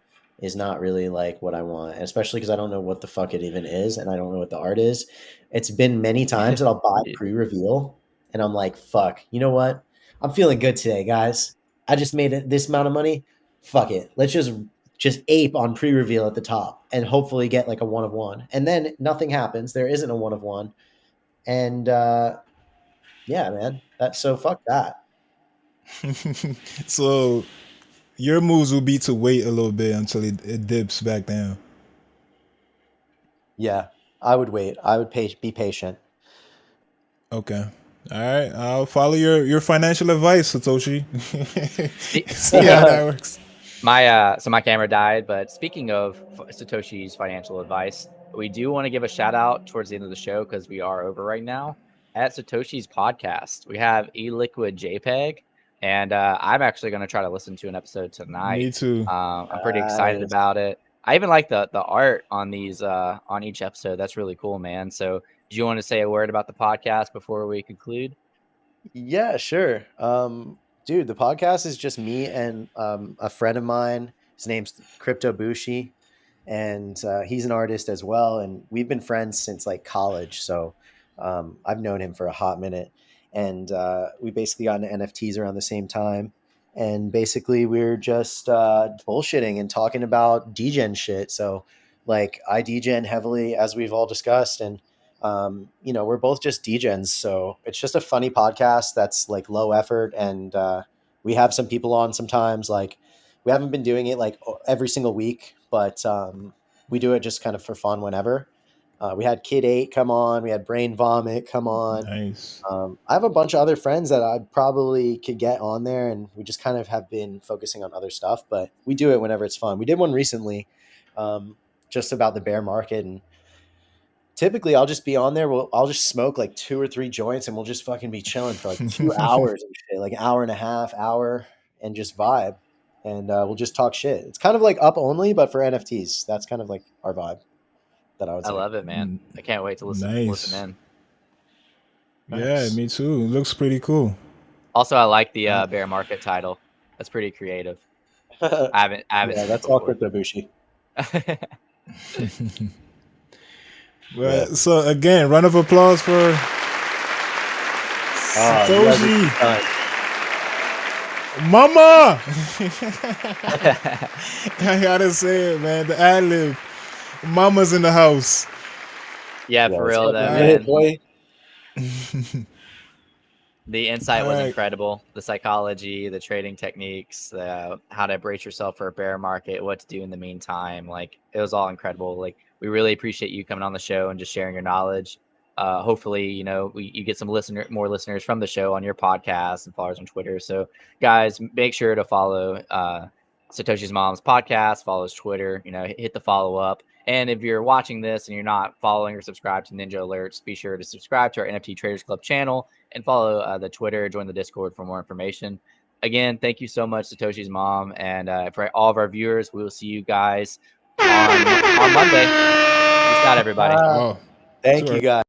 is not really like what I want, especially because I don't know what the fuck it even is, and I don't know what the art is. It's been many times that I'll buy pre-reveal, and I'm like, fuck, you know what? I'm feeling good today, guys. I just made it this amount of money. Fuck it. Let's just ape on pre-reveal at the top and hopefully get like a one of one. And then nothing happens. There isn't a one of one. And yeah, man. That's so fuck that. So your moves will be to wait a little bit until it dips back down. Yeah, I would wait. I would be patient. Okay. All right. I'll follow your financial advice, Satoshi. Spe- See how that works. my camera died, but speaking of Satoshi's financial advice, we do want to give a shout out towards the end of the show because we are over right now at Satoshi's podcast. We have eLiquid JPEG, and I'm actually going to try to listen to an episode tonight. Me too. I'm pretty excited Nice. about it. I even like the art on these on each episode. That's really cool, man. So, do you want to say a word about the podcast before we conclude? Yeah, sure. Dude, the podcast is just me and a friend of mine. His name's Crypto Bushi, and he's an artist as well. And we've been friends since like college, so I've known him for a hot minute. And we basically got into NFTs around the same time. And basically, we're just bullshitting and talking about degen shit. So, like, I degen heavily, as we've all discussed, and we're both just degens, so it's just a funny podcast that's like low effort, and we have some people on sometimes. Like, we haven't been doing it like every single week, but we do it just kind of for fun whenever. We had Kid 8 come on, we had Brain Vomit come on. Nice. I have a bunch of other friends that I probably could get on there, and we just kind of have been focusing on other stuff, but we do it whenever it's fun. We did one recently, just about the bear market, and typically I'll just be on there. I'll just smoke like 2 or 3 joints, and we'll just fucking be chilling for like 2 hours and shit, like an hour and a half, hour, and just vibe. And we'll just talk shit. It's kind of like up only, but for NFTs. That's kind of like our vibe that I would I say. love it, man. I can't wait to listen Nice. in. Yeah, me too. It looks pretty cool. Also, I like the bear market title. That's pretty creative. I haven't Yeah, seen that's it all before. Crypto Bushi. Well, so again, round of applause for You guys are Satoshi. done. Mama! I gotta say it, man. The ad lib. Mama's in the house. Yeah, for real though, Yeah, man. boy. The insight was Alright. incredible. The psychology, the trading techniques, how to brace yourself for a bear market, what to do in the meantime. Like, it was all incredible. Like, we really appreciate you coming on the show and just sharing your knowledge. Hopefully, you know, you get some more listeners from the show on your podcast and followers on Twitter. So, guys, make sure to follow Satoshi's mom's podcast, follow his Twitter, you know, hit the follow up. And if you're watching this and you're not following or subscribed to Ninja Alerts, be sure to subscribe to our NFT Traders Club channel and follow the Twitter, join the Discord for more information. Again, thank you so much, Satoshi's mom. And for all of our viewers, we will see you guys on Monday. Peace out, everybody. Oh, Thank you, guys.